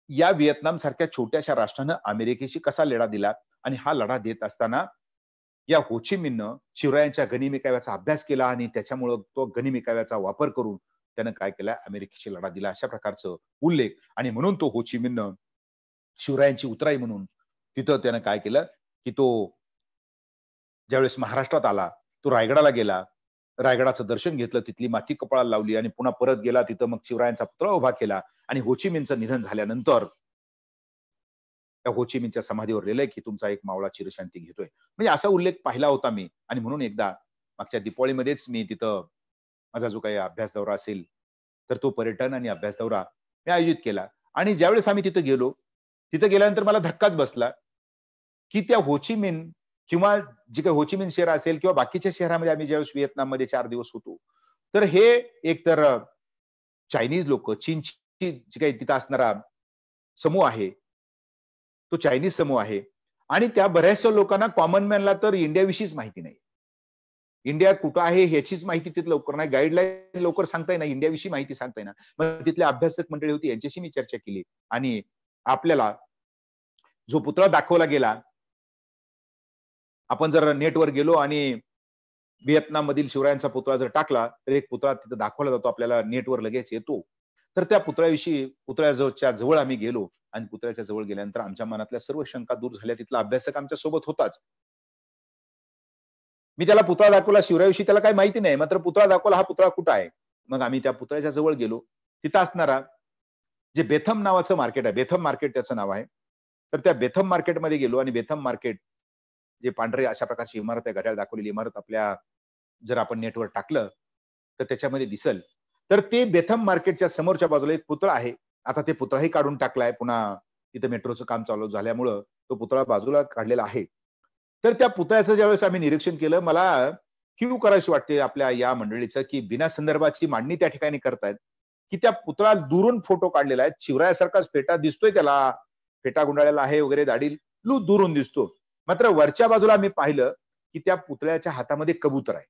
या व्हिएतनाम सारख्या छोट्याशा राष्ट्रानं अमेरिकेशी कसा लढा दिला आणि हा लढा देत असताना या होची मिन्हनं शिवरायांच्या गनिमी काव्याचा अभ्यास केला आणि त्याच्यामुळं तो गनिमी काव्याचा वापर करून त्यानं काय केला, अमेरिकेशी लढा दिला, अशा प्रकारचं उल्लेख. आणि म्हणून तो होची मिन्ह शिवरायांची उतराई म्हणून तिथं त्यानं काय केलं, की तो ज्यावेळेस महाराष्ट्रात आला, तो रायगडाला गेला, रायगडाचं दर्शन घेतलं, तिथली माती कपाळाला लावली आणि पुन्हा परत गेला. तिथं मग शिवरायांचा पुतळा उभा केला आणि होची मिन्हचं निधन झाल्यानंतर त्या होची मिन्हच्या समाधीवर लिहिलंय, की तुमचा एक मावळा चिरशांती घेतोय. म्हणजे असा उल्लेख पाहिला होता मी. आणि म्हणून एकदा मागच्या दीपावलीमध्येच मी तिथं माझा जो काही अभ्यास दौरा असेल, तर तो पर्यटन आणि अभ्यास दौरा मी आयोजित केला. आणि ज्यावेळेस आम्ही तिथं गेलो, तिथं गेल्यानंतर मला धक्काच बसला, की त्या होची मिन्ह किंवा जे काही होची मिन्ह शहर असेल किंवा बाकीच्या शहरामध्ये आम्ही ज्यावेळेस व्हिएतनाममध्ये 4 दिवस होतो, तर हे एकतर चायनीज लोक, चीनची जी काही तिथं असणारा समूह आहे, तो चायनीज समूह आहे आणि त्या बऱ्याचशा लोकांना कॉमन मॅनला तर इंडियाविषयीच माहिती नाही. इंडिया कुठं आहे ह्याचीच माहिती तिथं लवकर नाही, गाईडलाईन लवकर सांगता येईना, इंडियाविषयी माहिती सांगता येईना. मग तिथले अभ्यासक मंडळी होती, यांच्याशी मी चर्चा केली आणि आपल्याला जो पुतळा दाखवला गेला, आपण जर नेटवर गेलो आणि व्हिएतनाम मधील शिवरायांचा पुतळा जर टाकला, तर एक पुतळा तिथं दाखवला जातो, आपल्याला नेटवर लगेच येतो. तर त्या पुतळ्याविषयी पुतळ्याच्या जवळ आम्ही गेलो आणि पुतळ्याच्या जवळ गेल्यानंतर आमच्या मनातल्या सर्व शंका दूर झाल्या. तिथला अभ्यासक आमच्या सोबत होताच. मी त्याला पुतळा दाखवला, शिवरायाविषयी त्याला काही माहिती नाही, मात्र पुतळा दाखवला, हा पुतळा कुठं आहे? मग आम्ही त्या पुतळ्याच्या जवळ गेलो. तिथं असणारा जे बेथम नावाचं मार्केट आहे, बेथम मार्केट त्याचं नाव आहे. तर त्या बेथम मार्केटमध्ये गेलो आणि बेथम मार्केट जे पांढरे अशा प्रकारची इमारत आहे, घड्याळ दाखवलेली इमारत आपल्या जर आपण नेटवर टाकलं, तर त्याच्यामध्ये दिसल. तर ते बेथम मार्केटच्या समोरच्या बाजूला एक पुतळा आहे. आता ते पुतळाही काढून टाकलाय. पुन्हा तिथं मेट्रोचं काम चालू झाल्यामुळं तो पुतळा बाजूला काढलेला आहे. तर त्या पुतळ्याचं ज्यावेळेस आम्ही निरीक्षण केलं, मला कीव करावीशी वाटते आपल्या या मंडळीचं, की बिना संदर्भाची मांडणी त्या ठिकाणी करतायत, की त्या पुतळा दुरून फोटो काढलेला आहे. शिवरायासारखाच फेटा दिसतोय त्याला, फेटा गुंडाळलेला आहे वगैरे, दाढी दुरून दिसतो. मात्र वरच्या बाजूला आम्ही पाहिलं, की त्या पुतळ्याच्या हातामध्ये कबूतर आहे.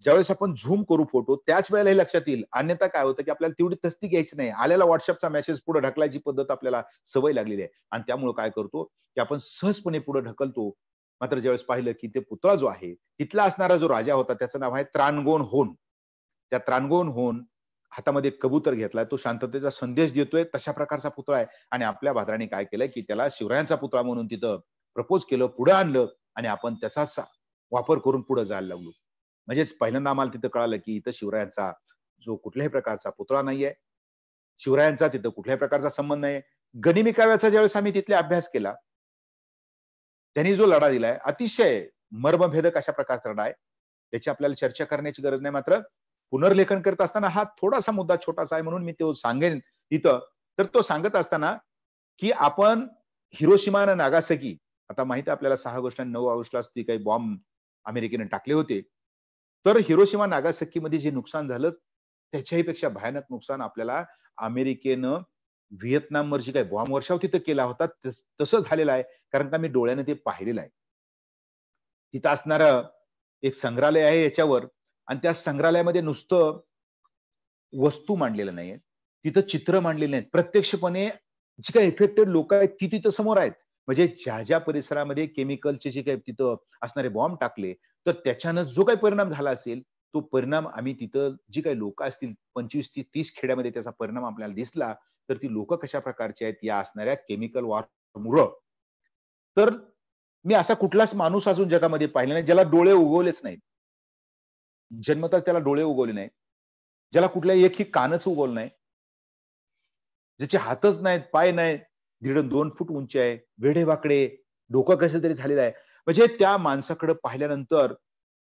ज्यावेळेस आपण झूम करू फोटो, त्याच वेळेला हे लक्षात येईल. अन्यथा काय होतं, की आपल्याला तेवढी तस्ती घ्यायची नाही. आलेला WhatsAppचा मेसेज पुढे ढकलायची पद्धत आपल्याला सवय लागलेली आहे आणि त्यामुळे काय करतो, की आपण सहजपणे पुढे ढकलतो. मात्र ज्यावेळेस पाहिलं, की ते पुतळा जो आहे, तिथला असणारा जो राजा होता, त्याचं नाव आहे त्रानगोन होन. त्या त्रानगोन होन हातामध्ये कबूतर घेतलाय, तो शांततेचा संदेश देतोय, तशा प्रकारचा पुतळा आहे. आणि आपल्या भाद्राने काय केलंय, की त्याला शिवरायांचा पुतळा म्हणून तिथं प्रपोज केलं, पुढे आणलं आणि आपण त्याचाच वापर करून पुढे जायला लागलो. म्हणजेच पहिल्यांदा आम्हाला तिथं कळालं, की इथं शिवरायांचा जो कुठल्याही प्रकारचा पुतळा नाहीये, शिवरायांचा तिथं कुठल्याही प्रकारचा संबंध नाहीये. गनिमी काव्याचा ज्यावेळेस आम्ही तिथले अभ्यास केला, त्यांनी जो लढा दिलाय, अतिशय मर्मभेदक अशा प्रकारचा लढा आहे. त्याची आपल्याला चर्चा करण्याची गरज नाही. मात्र पुनर्लेखन करत असताना हा थोडासा मुद्दा छोटासा आहे म्हणून मी तो सांगेन इथं. तर तो सांगत असताना, की आपण हिरोशिमा आणि नागासाकी, आता माहिती आहे आपल्याला 6 ऑगस्ट आणि 9 ऑगस्टला ती काही बॉम्ब अमेरिकेने टाकले होते. तर हिरोशिमा नागासाकीमध्ये जे नुकसान झालं, त्याच्याही पेक्षा भयानक नुकसान आपल्याला अमेरिकेनं व्हिएतनामवर जी काही बॉम्ब वर्षाव तिथं केला होता, तसं झालेलं आहे. कारण का मी डोळ्याने ते पाहिलेलं आहे. तिथं असणारं एक संग्रहालय आहे याच्यावर आणि त्या संग्रहालयामध्ये नुसतं वस्तू मांडलेल्या नाहीयेत. तिथं चित्र मांडलेली नाहीत. प्रत्यक्षपणे जी काही इफेक्टेड लोकं आहेत, ती तिथं समोर आहेत. म्हणजे ज्या परिसरामध्ये केमिकलचे जे काही तिथं असणारे बॉम्ब टाकले, तर त्याच्यानं जो काही परिणाम झाला असेल, तो परिणाम आम्ही तिथं जी काही लोकं असतील 25 ते 30 खेड्यामध्ये त्याचा परिणाम आपल्याला दिसला. तर ती लोकं कशा प्रकारची आहेत या असणाऱ्या केमिकल वॉरमुळं. तर मी असा कुठलाच माणूस अजून जगामध्ये पाहिला नाही, ज्याला डोळे उगवलेच नाहीत. जन्मतःच त्याला डोळे उगवले नाहीत. ज्याला कुठल्याही एकही कानच उगवलं नाही. ज्याचे हातच नाहीत, पाय नाहीत, दीड 2 फूट उंची आहे, वेडे-वाकडे, डोकं कसं तरी झालेलं आहे. म्हणजे त्या माणसाकडे पाहिल्यानंतर,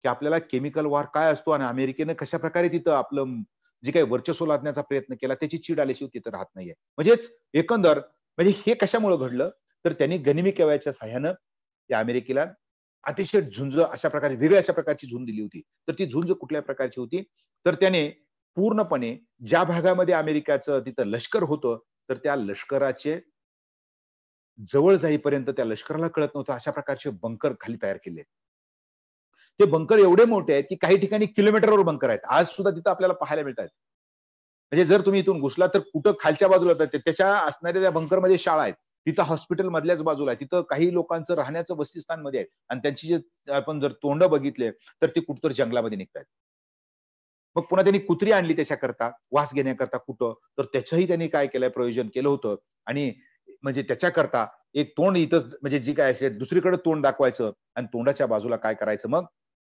की आपल्याला केमिकल वॉर काय असतो आणि अमेरिकेनं कशाप्रकारे तिथं आपलं जे काही वर्चस्व लादण्याचा प्रयत्न केला, त्याची चीड आल्याशिवाय तिथं राहत नाहीये. म्हणजेच एकंदर म्हणजे हे कशामुळे घडलं, तर त्यांनी गनिमी काव्याच्या सहाय्यानं त्या अमेरिकेला अतिशय झुंज अशा प्रकारे वेगळ्या अशा प्रकारची झुंज दिली होती. तर ती झुंज कुठल्या प्रकारची होती? तर त्याने पूर्णपणे ज्या भागामध्ये अमेरिकाचं तिथं लष्कर होतं, तर त्या लष्कराचे जवळ जाईपर्यंत त्या लष्कराला कळत नव्हतं अशा प्रकारचे बंकर खाली तयार केले. ते बंकर एवढे मोठे आहेत, की काही ठिकाणी किलोमीटरवर बंकर आहेत. आज सुद्धा तिथं आपल्याला पाहायला मिळतात. म्हणजे जर तुम्ही इथून घुसला तर कुठं खालच्या बाजूला तर त्याच्या असणाऱ्या त्या बंकरमध्ये शाळा आहेत. तिथं हॉस्पिटल मधल्याच बाजूला आहे. तिथं काही लोकांचं राहण्याचं वसतिस्थानमध्ये आहे आणि त्यांची जे आपण जर तोंड बघितले, तर ती कुठेतरी जंगलामध्ये निघतायत. मग पुन्हा त्यांनी कुत्री आणली त्याच्याकरता, वास घेण्याकरता कुठं, तर त्याचंही त्यांनी काय केलंय प्रयोजन केलं होतं आणि म्हणजे त्याच्याकरता एक तोंड इथं म्हणजे जी काय असेल दुसरीकडे तोंड दाखवायचं आणि तोंडाच्या बाजूला काय करायचं मग,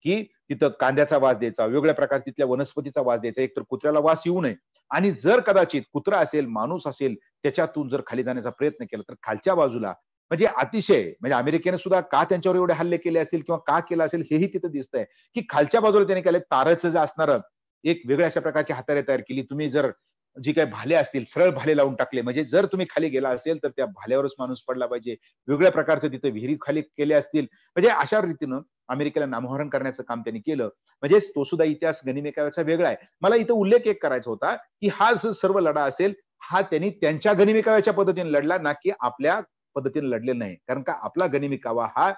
की तिथं कांद्याचा वास द्यायचा, वेगवेगळ्या प्रकार तिथल्या वनस्पतीचा वास द्यायचा. एकतर कुत्र्याला वास येऊ नये आणि जर कदाचित कुत्रा असेल, माणूस असेल, त्याच्यातून जर खाली जाण्याचा प्रयत्न केला, तर खालच्या बाजूला म्हणजे अतिशय म्हणजे अमेरिकेने सुद्धा का त्यांच्यावर एवढे हल्ले केले असतील किंवा का केलं असेल हेही तिथं दिसतंय, की खालच्या बाजूला त्याने केलंय ताराचं जे असणारं एक वेगळ्या अशा प्रकारची हातारे तयार केली. तुम्ही जर जी काही भाले असतील, सरळ भाले लावून टाकले. म्हणजे जर तुम्ही खाली गेला असेल, तर त्या भाल्यावरच माणूस पडला पाहिजे. वेगवेगळ्या प्रकारचं तिथे विहिरी खाली केल्या असतील. म्हणजे अशा रीतीनं अमेरिकेला नामोहरण करण्याचं काम त्यांनी केलं. म्हणजेच तो सुद्धा इतिहास गनिमी काव्याचा वेगळा आहे. मला इथं उल्लेख एक करायचा होता, की हा जो सर्व लढा असेल, हा त्यांनी त्यांच्या गनिमी काव्याच्या पद्धतीने लढला, ना की आपल्या पद्धतीने लढलेला नाही. कारण का आपला गनिमी कावा हा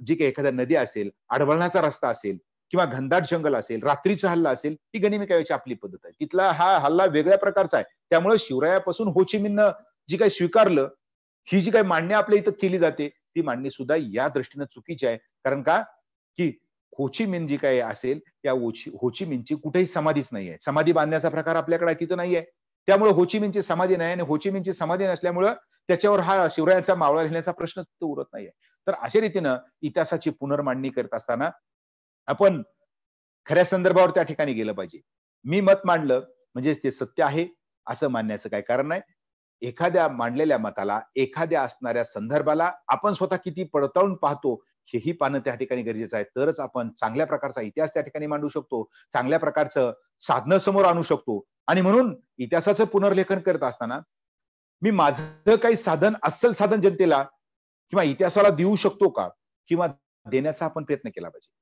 जी काही एखाद्या नदी असेल, आडवळणाचा रस्ता असेल किंवा घनदाट जंगल असेल, रात्रीचा हल्ला असेल, ही गनिमी काव्याची आपली पद्धत आहे. तिथला हा हल्ला वेगळ्या प्रकारचा आहे. त्यामुळे शिवरायापासून हो ची मिन्हनं जी काही स्वीकारलं, ही जी काही मांडणी आपल्या इथं केली जाते, ती मांडणी सुद्धा या दृष्टीनं चुकीची आहे. कारण का, की हो ची मिन्ह जी काही असेल, त्या हो ची मिन्हची कुठेही समाधीच नाहीये. समाधी बांधण्याचा प्रकार आपल्याकडे तिथं नाहीये. त्यामुळे हो ची मिन्हची समाधी नाही आणि हो ची मिन्हची समाधी नसल्यामुळं त्याच्यावर हा शिवरायांचा मावळा लिहिण्याचा प्रश्नच तिथं उरत नाहीये. तर अशा रीतीनं इतिहासाची पुनर्मांडणी करत असताना आपण खऱ्या संदर्भावर त्या ठिकाणी गेलं पाहिजे. मी मत मांडलं म्हणजे ते सत्य आहे असं मानण्याचं काही कारण नाही. एखाद्या मांडलेल्या मताला, एखाद्या असणाऱ्या संदर्भाला आपण स्वतः किती पडताळून पाहतो, हेही पाहणं त्या ठिकाणी गरजेचं आहे. तरच आपण चांगल्या प्रकारचा इतिहास त्या ठिकाणी मांडू शकतो. चांगल्या प्रकारचं साधनं समोर आणू शकतो आणि म्हणून इतिहासाचं पुनर्लेखन करत असताना मी माझं काही साधन, अस्सल साधन जनतेला किंवा इतिहासाला देऊ शकतो का? किंवा देण्याचा आपण प्रयत्न केला पाहिजे.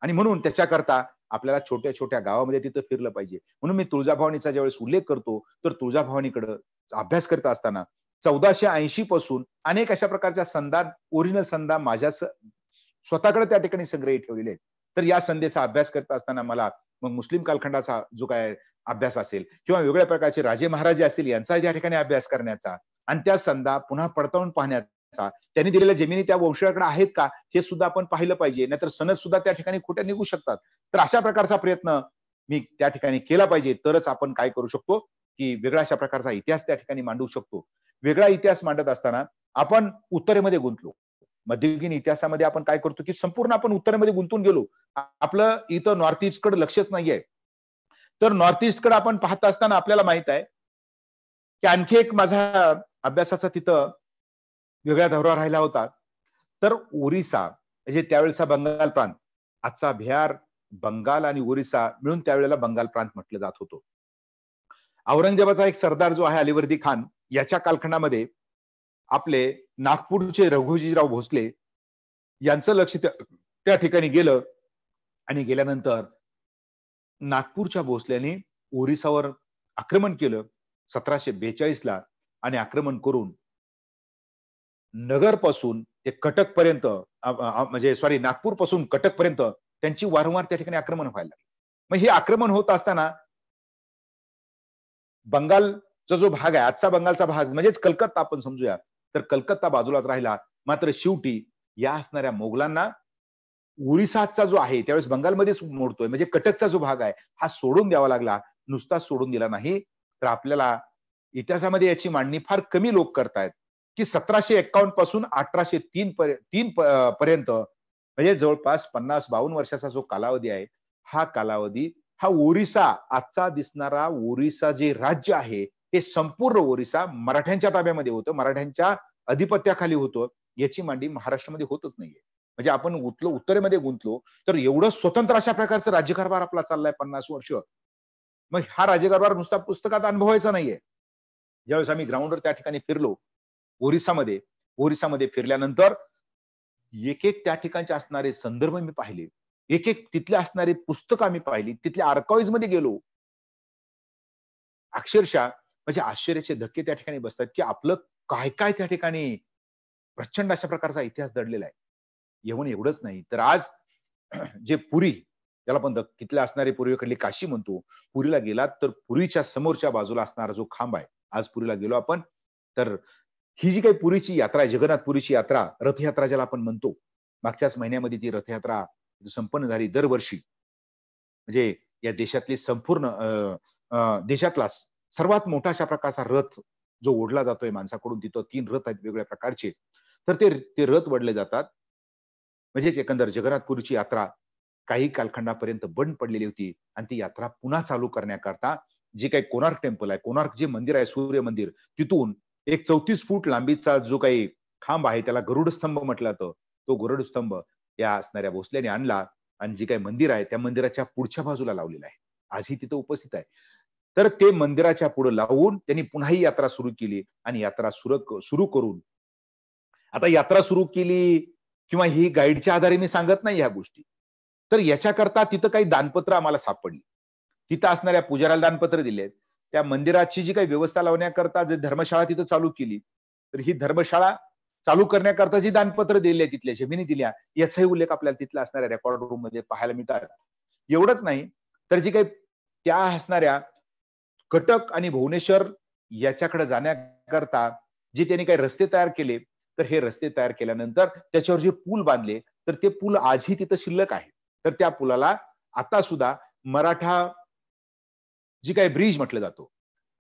आणि म्हणून त्याच्याकरता आपल्याला छोट्या-छोट्या गावामध्ये तिथं फिरलं पाहिजे. म्हणून मी तुळजाभवानीचा ज्यावेळेस उल्लेख करतो, तर तुळजाभवानीकडं अभ्यास करत असताना 1480 पासून अनेक अशा प्रकारच्या संदा, ओरिजिनल संदा माझ्या स्वतःकडे त्या ठिकाणी संग्रहित ठेवलेले आहेत. तर या संधीचा अभ्यास करत असताना मला मग मुस्लिम कालखंडाचा जो काय अभ्यास असेल किंवा वेगवेगळ्या प्रकारचे राजे महाराजे असतील यांचा त्या ठिकाणी अभ्यास करण्याचा आणि त्या संधा पुन्हा पडताळून पाहण्याचा, त्यांनी दिलेल्या जमिनी त्या वंशाकडे आहेत का हे सुद्धा आपण पाहिलं पाहिजे. नाहीतर सनद सुद्धा त्या ठिकाणी खोट्या निघू शकतात. तर अशा प्रकारचा प्रयत्न मी त्या ठिकाणी केला पाहिजे. तरच आपण काय करू शकतो, की वेगळ्या अशा प्रकारचा इतिहास त्या ठिकाणी मांडू शकतो. वेगळा इतिहास मांडत असताना आपण उत्तरेमध्ये गुंतलो. मध्ययुगीन इतिहासामध्ये आपण काय करतो, की संपूर्ण आपण उत्तरेमध्ये गुंतून गेलो. आपलं इथं नॉर्थ ईस्टकडे लक्षच नाहीये. तर नॉर्थ ईस्टकडे आपण पाहत असताना आपल्याला माहित आहे, की आणखी एक माझा अभ्यासाचा तिथं वेगळा दौरा राहिला होता. तर ओरिसा म्हणजे त्यावेळेचा बंगाल प्रांत, आजचा बिहार, बंगाल आणि ओरिसा मिळून त्यावेळेला बंगाल प्रांत म्हटलं जात होतं. औरंगजेबाचा एक सरदार जो आहे अलीवर्दी खान याच्या कालखंडामध्ये आपले नागपूरचे रघुजीराव भोसले यांचं लक्ष त्या ठिकाणी गेलं आणि गेल्यानंतर नागपूरच्या भोसल्याने ओरिसावर आक्रमण केलं 1742 ला आणि आक्रमण करून नगर पासून ते कटक पर्यंत म्हणजे सॉरी नागपूर पासून कटक पर्यंत त्यांची वारंवार त्या ठिकाणी आक्रमण व्हायला लागली. मग हे आक्रमण होत असताना बंगालचा जो भाग आहे, आजचा बंगालचा भाग म्हणजेच कलकत्ता आपण समजूया, तर कलकत्ता बाजूलाच राहिला. मात्र शेवटी या असणाऱ्या मोगलांना ओरिसाचा जो आहे त्यावेळेस बंगालमध्येच मोडतोय, म्हणजे कटकचा जो भाग आहे हा सोडून द्यावा लागला. नुसताच सोडून दिला नाही, तर आपल्याला इतिहासामध्ये याची मांडणी फार कमी लोक करतायत की 1751 पासून 1803 पर्यंत, म्हणजे जवळपास 50-52 वर्षाचा जो कालावधी आहे, हा कालावधी हा ओरिसा, आजचा दिसणारा ओरिसा जे राज्य आहे ते संपूर्ण ओरिसा मराठ्यांच्या ताब्यामध्ये होतं, मराठ्यांच्या अधिपत्याखाली होतं. याची मांडणी महाराष्ट्रामध्ये होतच नाहीये. म्हणजे आपण उत्तरेमध्ये गुंतलो तर एवढं स्वतंत्र अशा प्रकारचं राज्यकारभार आपला चाललाय 50 वर्ष. मग हा राज्यकारभार नुसता पुस्तकात अनुभवायचा नाहीये. ज्यावेळेस आम्ही ग्राउंडवर त्या ठिकाणी फिरलो ओरिसामध्ये, ओरिसामध्ये फिरल्यानंतर एक एक त्या ठिकाणचे असणारे संदर्भ मी पाहिले, एक एक तिथले असणारे पुस्तकं आम्ही पाहिली, तिथल्या आर्काइव्ह मध्ये गेलो. अक्षरशः म्हणजे आश्चर्याचे धक्के त्या ठिकाणी बसतात की आपलं काय काय त्या ठिकाणी प्रचंड अशा प्रकारचा इतिहास दडलेला आहे. येऊन एवढंच नाही तर आज जे पुरी, त्याला पण तिथले असणारे पूर्वेकडली काशी म्हणतो, पुरीला गेलात तर पुरीच्या समोरच्या बाजूला असणारा जो खांब आहे, आज पुरीला गेलो आपण, तर ही जी काही पुरीची यात्रा आहे, जगन्नाथपुरीची यात्रा, रथयात्रा ज्याला आपण म्हणतो, मागच्याच महिन्यामध्ये ती रथयात्रा संपन्न झाली. दरवर्षी म्हणजे या देशातली संपूर्ण देशातला सर्वात मोठा अशा प्रकारचा रथ जो ओढला जातोय माणसाकडून, तिथं 3 रथ आहेत वेगवेगळ्या प्रकारचे, तर ते रथ वडले जातात. म्हणजेच एकंदर जगन्नाथपुरीची यात्रा काही कालखंडापर्यंत बंद पडलेली होती आणि ती यात्रा पुन्हा चालू करण्याकरता जे काही कोणार्क टेम्पल आहे, कोणार्क जे मंदिर आहे, सूर्य मंदिर, तिथून एक 34 फूट लांबीचा जो काही खांब आहे त्याला गरुड स्तंभ म्हटलं जातं, तो गरुड स्तंभ या असणाऱ्या भोसल्याने आणला आणि जे काही मंदिर आहे त्या मंदिराच्या पुढच्या बाजूला लावलेलं आहे. आजही तिथं उपस्थित आहे. तर ते मंदिराच्या पुढे लावून त्यांनी पुन्हा ही यात्रा सुरू केली आणि यात्रा सुरू करून आता यात्रा सुरू केली किंवा ही गाईडच्या आधारे मी सांगत नाही ह्या गोष्टी. तर याच्याकरता तिथं काही दानपत्र आम्हाला सापडली. तिथं असणाऱ्या पुजाऱ्याला दानपत्र दिलेत. त्या मंदिराची जी काही व्यवस्था लावण्याकरता जे धर्मशाळा तिथं चालू केली, तर ही धर्मशाळा चालू करण्याकरता जी दानपत्र दिली आहे, तिथल्या जमिनी दिल्या, याचाही उल्लेख आपल्याला तिथल्या असणाऱ्या रेकॉर्ड रूम मध्ये पाहायला मिळतात. एवढंच नाही, तर जी काही त्या असणाऱ्या कटक आणि भुवनेश्वर याच्याकडे जाण्याकरता जे त्यांनी काही रस्ते तयार केले, तर हे रस्ते तयार केल्यानंतर त्याच्यावर जे पूल बांधले, तर ते पूल आजही तिथं शिल्लक आहे. तर त्या पुलाला आता सुद्धा मराठा जी काही ब्रिज म्हटलं जातो.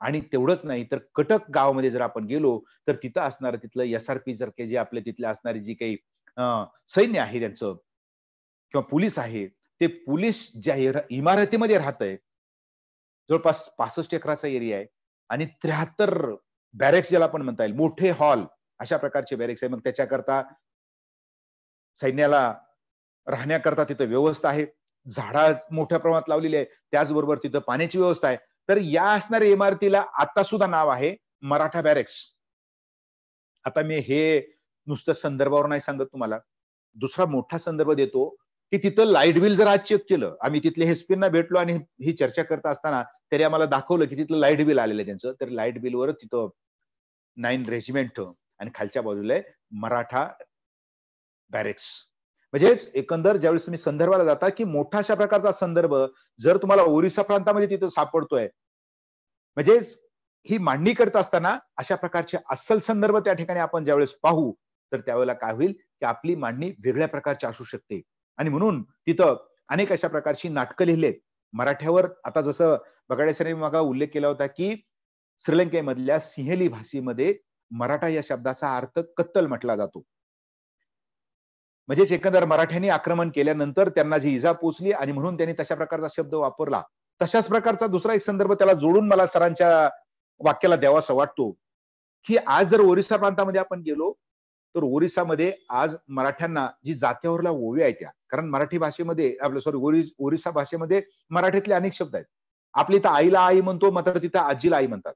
आणि तेवढंच नाही तर कटक गावामध्ये जर आपण गेलो तर तिथं असणारं तिथलं एस-आर-पी सारखे जे आपले तिथले असणारे जी काही सैन्य आहे त्यांचं किंवा पोलीस आहे, ते पोलीस ज्या इमारतीमध्ये राहतंय, जवळपास 65 एकराचा एरिया आहे आणि 73 बॅरेक्स ज्याला आपण म्हणता येईल, मोठे हॉल अशा प्रकारचे बॅरेक्स आहे. मग त्याच्याकरता सैन्याला राहण्याकरता तिथं व्यवस्था आहे. झाडं मोठ्या प्रमाणात लावलेली आहे. त्याचबरोबर तिथं पाण्याची व्यवस्था आहे. तर या असणाऱ्या इमारतीला आता सुद्धा नाव आहे मराठा बॅरेक्स. आता मी हे नुसतं संदर्भावर नाही सांगत तुम्हाला. दुसरा मोठा संदर्भ देतो, की तिथं लाईट बिल जर आज चेक केलं, आम्ही तिथले एसपींना भेटलो आणि ही चर्चा करत असताना त्यांनी आम्हाला दाखवलं, की तिथलं लाईट बिल आलेलं आहे त्यांचं. तर लाईट बिलवर तिथं 9 रेजिमेंट आणि खालच्या बाजूला आहे मराठा बॅरेक्स. म्हणजेच एकंदर ज्यावेळेस तुम्ही संदर्भाला जाता, की मोठा अशा प्रकारचा संदर्भ जर तुम्हाला ओरिसा प्रांतामध्ये तिथं सापडतोय, म्हणजेच ही मांडणी करत असताना अशा प्रकारचे अस्सल संदर्भ त्या ठिकाणी आपण ज्यावेळेस पाहू, तर त्यावेळेला काय होईल, की आपली मांडणी वेगळ्या प्रकारची असू शकते. आणि म्हणून तिथं अनेक अशा प्रकारची नाटकं लिहिलेत. मराठ्यावर आता जसं बगाडे सरांनी मागे उल्लेख केला होता, की श्रीलंकेमधल्या सिंहली भाषेमध्ये मराठा या शब्दाचा अर्थ कत्तल म्हटला जातो. म्हणजेच एकंदर मराठ्यांनी आक्रमण केल्यानंतर त्यांना जी इजा पोचली आणि म्हणून त्यांनी तशा प्रकारचा शब्द वापरला. तशाच प्रकारचा दुसरा एक संदर्भ त्याला जोडून मला सरांच्या वाक्याला द्यावासा वाटतो, की आज जर ओरिसा प्रांतामध्ये आपण गेलो, तर ओरिसामध्ये आज मराठ्यांना जी जात्यावरल्या ओव्या आहेत त्या, कारण मराठी भाषेमध्ये आपलं ओरिसा भाषेमध्ये मराठीतले अनेक शब्द आहेत. आपली इथं आईला आई म्हणतो, मात्र तिथं आजीला आई म्हणतात.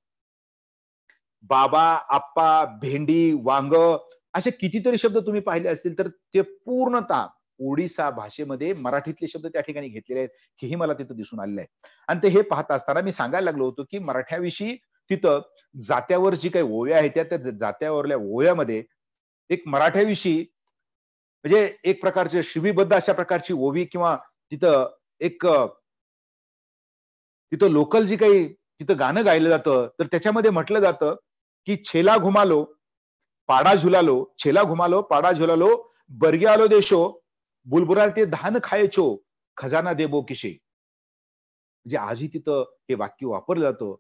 बाबा, आप्पा, भेंडी, वांग असे कितीतरी शब्द तुम्ही पाहिले असतील, तर ते पूर्णतः ओडिसा भाषेमध्ये मराठीतले शब्द त्या ठिकाणी घेतलेले आहेत, हेही मला तिथं दिसून आलेलं आहे. आणि ते हे पाहत असताना मी सांगायला लागलो होतो, की मराठ्याविषयी तिथं जात्यावर जी काही ओव्या आहेत, त्या जात्यावरल्या ओव्यामध्ये एक मराठ्याविषयी म्हणजे एक प्रकारचे शिवीबद्ध अशा प्रकारची ओवी किंवा तिथं एक तिथं लोकल जी काही तिथं गाणं गायलं जातं, तर त्याच्यामध्ये म्हटलं जातं की छेला घुमालो पाडा झुलालो, छेला घुमालो पाडा झुलालो, बर्गे आलो देशो, बुलबुलाल ते धान खायचो, खजाना देबो किशे. म्हणजे आजही तिथं हे वाक्य वापरलं जातं.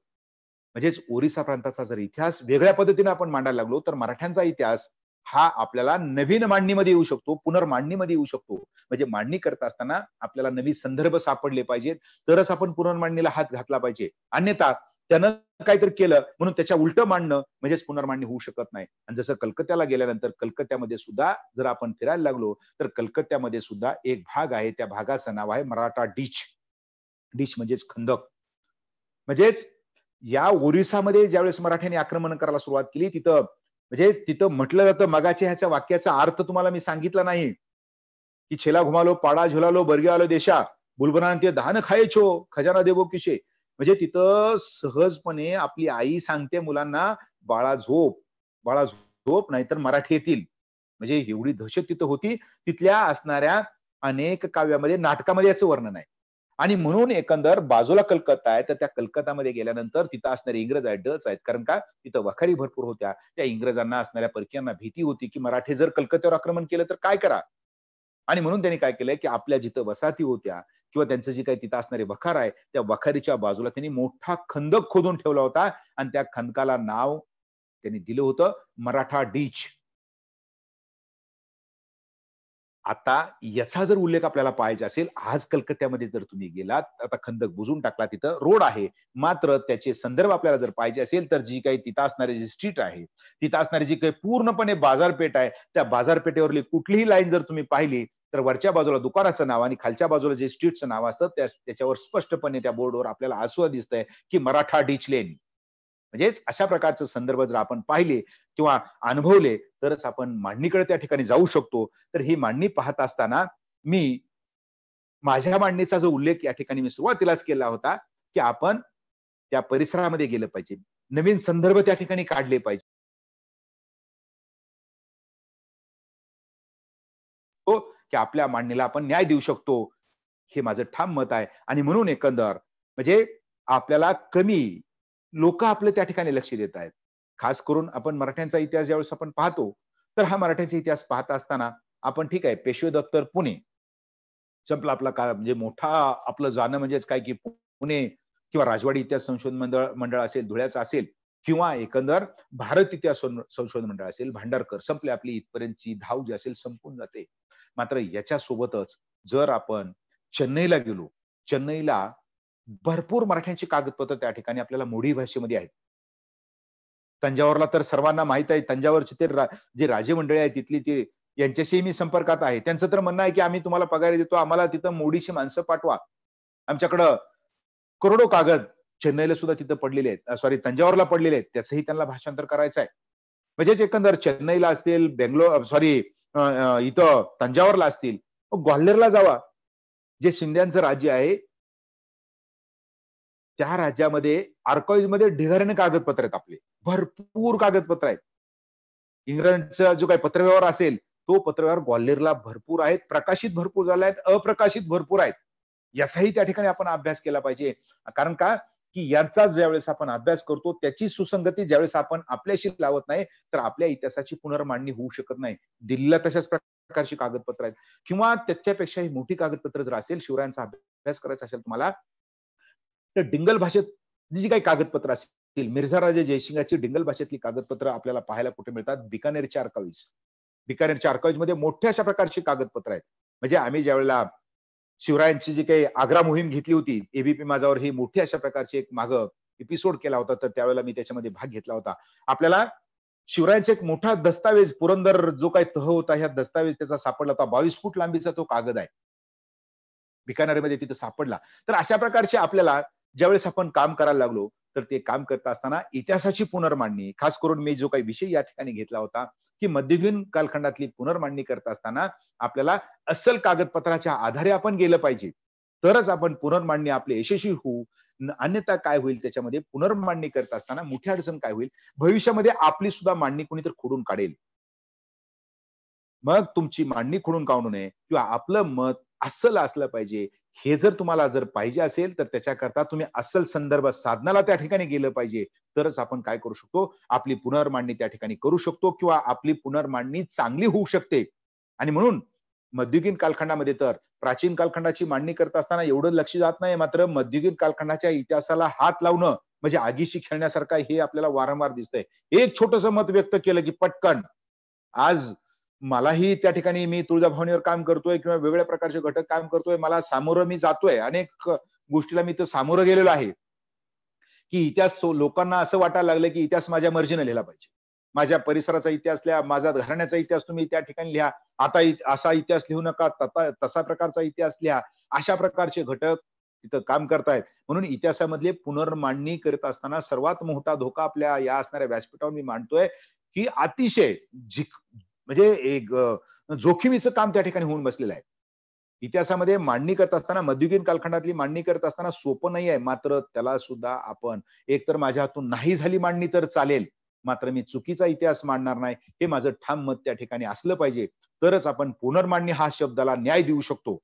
म्हणजेच ओरिसा प्रांताचा जर इतिहास वेगळ्या पद्धतीने आपण मांडायला लागलो, तर मराठ्यांचा इतिहास हा आपल्याला नवीन मांडणीमध्ये येऊ शकतो, पुनर्मांडणीमध्ये येऊ शकतो. म्हणजे मांडणी करत असताना आपल्याला नवीन संदर्भ सापडले पाहिजेत, तरच आपण पुनर्मांडणीला हात घातला पाहिजे. अन्यथा त्यानं काहीतरी केलं म्हणून त्याच्या उलटं मांडणं म्हणजेच पुनर्मांडणी होऊ शकत नाही. आणि जसं कलकत्त्याला गेल्यानंतर कलकत्त्यामध्ये सुद्धा जर आपण फिरायला लागलो, तर कलकत्त्यामध्ये सुद्धा एक भाग आहे, त्या भागाचं नाव आहे मराठा डीच. डीच म्हणजेच खंदक. म्हणजेच या ओरिसामध्ये ज्यावेळेस मराठ्यांनी आक्रमण करायला सुरुवात केली, तिथं म्हणजे तिथं म्हटलं जातं, मगाच्या ह्याच्या वाक्याचा अर्थ तुम्हाला मी सांगितला नाही, की छेला घुमालो, पाडा झुलालो, बर्गे आलो देशा, बुलबुलान ते धान खायचो, खजाना देबो किशे. म्हणजे तिथं सहजपणे आपली आई सांगते मुलांना, बाळा झोप, बाळा झोप, नाहीतर मराठी येतील. म्हणजे एवढी दहशत तिथं होती. तिथल्या असणाऱ्या अनेक काव्यामध्ये, नाटकामध्ये याचं वर्णन आहे. आणि म्हणून एकंदर बाजूला कलकत्ता आहे, तर त्या कलकत्तामध्ये गेल्यानंतर तिथं असणारे इंग्रज आहेत, डच आहेत. कारण का तिथं वखारी भरपूर होत्या. त्या इंग्रजांना असणाऱ्या परकीयांना भीती होती, की मराठी जर कलकत्त्यावर आक्रमण केलं तर काय करा? आणि म्हणून त्यांनी काय केलंय, की आपल्या जिथं वसाहती होत्या किंवा त्यांचं जे काही तिथं असणारे वखार आहे, त्या वखारीच्या बाजूला त्यांनी मोठा खंदक खोदून ठेवला होता आणि त्या खंदकाला नाव त्यांनी दिलं होतं मराठा डीच. आता याचा जर उल्लेख आपल्याला पाहायचा असेल, आज कलकत्त्यामध्ये जर तुम्ही गेलात, आता खंदक बुजून टाकला, तिथं रोड आहे. मात्र त्याचे संदर्भ आपल्याला जर पाहिजे असेल, तर जी काही तिथं असणारी जी स्ट्रीट आहे, तिथं असणारी जी काही पूर्णपणे बाजारपेठ आहे, त्या बाजारपेठेवरली कुठलीही लाईन जर तुम्ही पाहिली, तर वरच्या बाजूला दुकानाचं नाव आणि खालच्या बाजूला जे स्ट्रीटचं नाव असतं, त्याच्यावर स्पष्टपणे त्या बोर्डवर आपल्याला असं दिसतंय, की मराठा डीच लेन. म्हणजेच अशा प्रकारचे संदर्भ जर आपण पाहिले किंवा अनुभवले, तरच आपण मांडणीकडे त्या ठिकाणी जाऊ शकतो. तर ही मांडणी पाहत असताना मी माझ्या मांडणीचा जो उल्लेख या ठिकाणी मी सुरुवातीलाच केला होता, की आपण त्या परिसरामध्ये गेलं पाहिजे. नवीन संदर्भ त्या ठिकाणी काढले पाहिजे. हो, की आपल्या मांडणीला आपण न्याय देऊ शकतो. हे माझं ठाम मत आहे आणि म्हणून एकंदर म्हणजे आपल्याला कमी लोक आपलं त्या ठिकाणी लक्ष देत आहेत. खास करून आपण मराठ्यांचा इतिहास ज्यावेळेस आपण पाहतो, तर हा मराठ्यांचा इतिहास पाहत असताना आपण ठीक आहे पेशवे दप्तर पुणे संपला आपला काळ म्हणजे मोठा आपलं जाणं म्हणजेच काय की पुणे किंवा राजवाडी इतिहास संशोधन मंडळ असेल, धुळ्याचं असेल किंवा एकंदर भारत इतिहास संशोधन मंडळ असेल, भांडारकर संपले आपली इथपर्यंतची धाव जी असेल संपून जाते. मात्र याच्या सोबतच जर आपण चेन्नईला गेलो, चेन्नईला भरपूर मराठ्यांची कागदपत्र त्या ठिकाणी आपल्याला मोडी भाषेमध्ये आहेत. तंजावरला तर सर्वांना माहित आहे. तंजावरचे ते जे राजे मंडळी आहेत तिथली ते यांच्याशीही मी संपर्कात आहे. त्यांचं तर म्हणणं आहे, की आम्ही तुम्हाला पगार देतो. आम्हाला तिथं मोडीची माणसं पाठवा. आमच्याकडं करोडो कागद चेन्नईला सुद्धा तिथं पडलेले आहेत. सॉरी तंजावरला पडलेले आहेत. त्याचंही त्यांना भाषांतर करायचं आहे. म्हणजेच एकंदर चेन्नईला असतील, सॉरी इथं तंजावरला असतील, ग्वाल्हेरला जावा. जे शिंद्यांचं राज्य आहे, त्या राज्यामध्ये आर्काइव्हमध्ये ढिगाऱ्याने कागदपत्र आहेत आपले. भरपूर कागदपत्र आहेत. इंग्रजांचा जो काही पत्रव्यवहार असेल, तो पत्रव्यवहार ग्वाल्हेरला भरपूर आहेत. प्रकाशित भरपूर झाले आहेत, अप्रकाशित भरपूर आहेत. याचाही त्या ठिकाणी आपण अभ्यास केला पाहिजे. कारण का, की यांचा ज्यावेळेस आपण अभ्यास करतो, त्याची सुसंगती ज्यावेळेस आपण आपल्याशी लावत नाही, तर आपल्या इतिहासाची पुनर्मांडणी होऊ शकत नाही. दिल्लीला तशाच प्रकारची कागदपत्र आहेत किंवा त्याच्यापेक्षाही मोठी कागदपत्र जर असेल, शिवरायांचा अभ्यास करायचा असेल तुम्हाला, तर डिंगल भाषेत जी काही कागदपत्र असतील, मिर्झा राजे जयसिंगाची डिंगल भाषेतली कागदपत्र आपल्याला पाहायला कुठे मिळतात? बिकानेरच्या आर्काइव्हज. बिकानेरच्या आर्काइव्हजमध्ये मोठ्या अशा प्रकारची कागदपत्र आहेत. म्हणजे आम्ही ज्यावेळेला शिवरायांची जी काही आग्रा मोहीम घेतली होती, एबीपी माझावर ही मोठी अशा प्रकारची एक मागं एपिसोड केला होता, तर त्यावेळेला मी त्याच्यामध्ये भाग घेतला होता. आपल्याला शिवरायांचा एक मोठा दस्तावेज पुरंदर जो काही तह होता, ह्या दस्तावेज त्याचा सापडला होता. 22 फूट लांबीचा तो कागद आहे. बिकानेरमध्ये तिथं सापडला. तर अशा प्रकारचे आपल्याला ज्यावेळेस आपण काम करायला लागलो, तर ते काम करत असताना इतिहासाची पुनर्मांडणी, खास करून मी जो काही विषय या ठिकाणी घेतला होता, की मध्ययुगीन कालखंडातली पुनर्मांडणी करत असताना आपल्याला अस्सल कागदपत्राच्या आधारे आपण गेलं पाहिजे. तरच आपण पुनर्मांडणी आपली यशस्वी होऊ. अन्यथा काय होईल त्याच्यामध्ये पुनर्मांडणी करत असताना मोठी अडचण काय होईल, भविष्यामध्ये आपली सुद्धा मांडणी कोणीतरी खोडून काढेल. मग तुमची मांडणी खोडून काढू नये किंवा आपलं मत अस्सल असलं पाहिजे. हे जर तुम्हाला जर पाहिजे असेल तर त्याच्याकरता तुम्ही अस्सल संदर्भ साधनाला त्या ठिकाणी गेलं पाहिजे. तरच आपण काय करू शकतो, आपली पुनर्मांडणी त्या ठिकाणी करू शकतो किंवा आपली पुनर्मांडणी चांगली होऊ शकते. आणि म्हणून मध्ययुगीन कालखंडामध्ये तर प्राचीन कालखंडाची मांडणी करत असताना एवढं लक्ष जात नाही, मात्र मध्ययुगीन कालखंडाच्या इतिहासाला हात लावणं म्हणजे आगीशी खेळण्यासारखं हे आपल्याला वारंवार दिसतंय. एक छोटंसं मत व्यक्त केलं की पटकन आज मलाही त्या ठिकाणी मी तुळजाभवानीवर काम करतोय किंवा वेगवेगळ्या प्रकारचे घटक काम करतोय, मला सामोरं मी जातोय, अनेक गोष्टीला मी तर सामोरं गेलेलो आहे की इतिहास लोकांना असं वाटायला लागलं की इतिहास माझ्या मर्जीने लिहिला पाहिजे. माझ्या परिसराचा इतिहास लिहा, माझा घराण्याचा इतिहास तुम्ही त्या ठिकाणी लिहा, आता असा इतिहास लिहू नका, तसा प्रकारचा इतिहास लिहा. अशा प्रकारचे घटक तिथं काम करतायत. म्हणून इतिहासामधले पुनर्मांडणी करत असताना सर्वात मोठा धोका आपल्या या असणाऱ्या व्यासपीठावर मी मांडतोय की अतिशय म्हणजे एक जोखमीचं काम त्या ठिकाणी होऊन बसलेलं आहे. इतिहासामध्ये मांडणी करत असताना, मध्ययुगीन कालखंडातली मांडणी करत असताना सोपं नाही आहे. मात्र त्याला सुद्धा आपण एकतर माझ्या हातून नाही झाली मांडणी तर चालेल, मात्र मी चुकीचा इतिहास मांडणार नाही, हे माझं ठाम मत त्या ठिकाणी असलं पाहिजे. तरच आपण पुनर्मांडणी हा शब्दाला न्याय देऊ शकतो,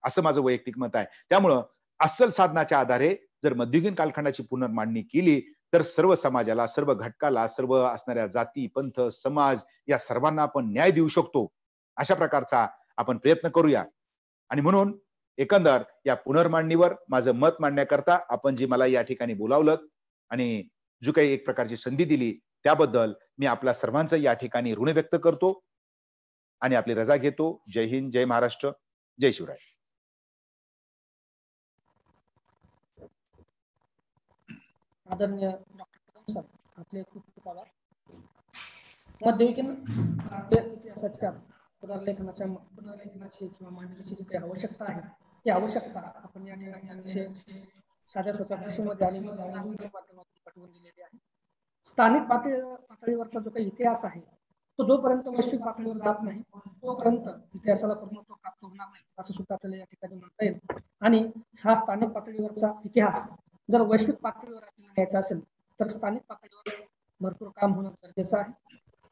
असं माझं वैयक्तिक मत आहे. त्यामुळं अस्सल साधनाच्या आधारे जर मध्ययुगीन कालखंडाची पुनर्मांडणी केली तर सर्व समाजाला, सर्व घटकाला, सर्व असणाऱ्या जाती, पंथ, समाज या सर्वांना आपण न्याय देऊ शकतो. अशा प्रकारचा आपण प्रयत्न करूया. आणि म्हणून एकंदर या पुनर्मांडणीवर माझं मत मांडण्याकरता आपण जी मला या ठिकाणी बोलावलं आणि जो काही एक प्रकारची संधी दिली त्याबद्दल मी आपल्या सर्वांचं या ठिकाणी ऋण व्यक्त करतो आणि आपली रजा घेतो. जय हिंद, जय महाराष्ट्र, जय शिवराय. आदरणीय डॉक्टर कदम सर, आपले खूप खूप आभार. मध्ययुगीन भारतीय इतिहासाच्या पुनर्लेखनाची किंवा मांडणीची जी काही आवश्यकता आहे ती आवश्यकता आपण या ठिकाणी अतिशय साध्या सोप्या भाषेमध्ये आणि माध्यमातून पटवून दिलेली आहे. स्थानिक पातळीवरचा जो काही इतिहास आहे तो जोपर्यंत वैश्विक पातळीवर जात नाही तोपर्यंत इतिहासाला पूर्णत्व प्राप्त होणार नाही असं सुद्धा आपल्याला या ठिकाणी म्हणता येईल. आणि हा स्थानिक पातळीवरचा इतिहास जर वैश्विक पातळीवर आपल्याला घ्यायचा असेल तर स्थानिक पातळीवर भरपूर काम होणं गरजेचं आहे.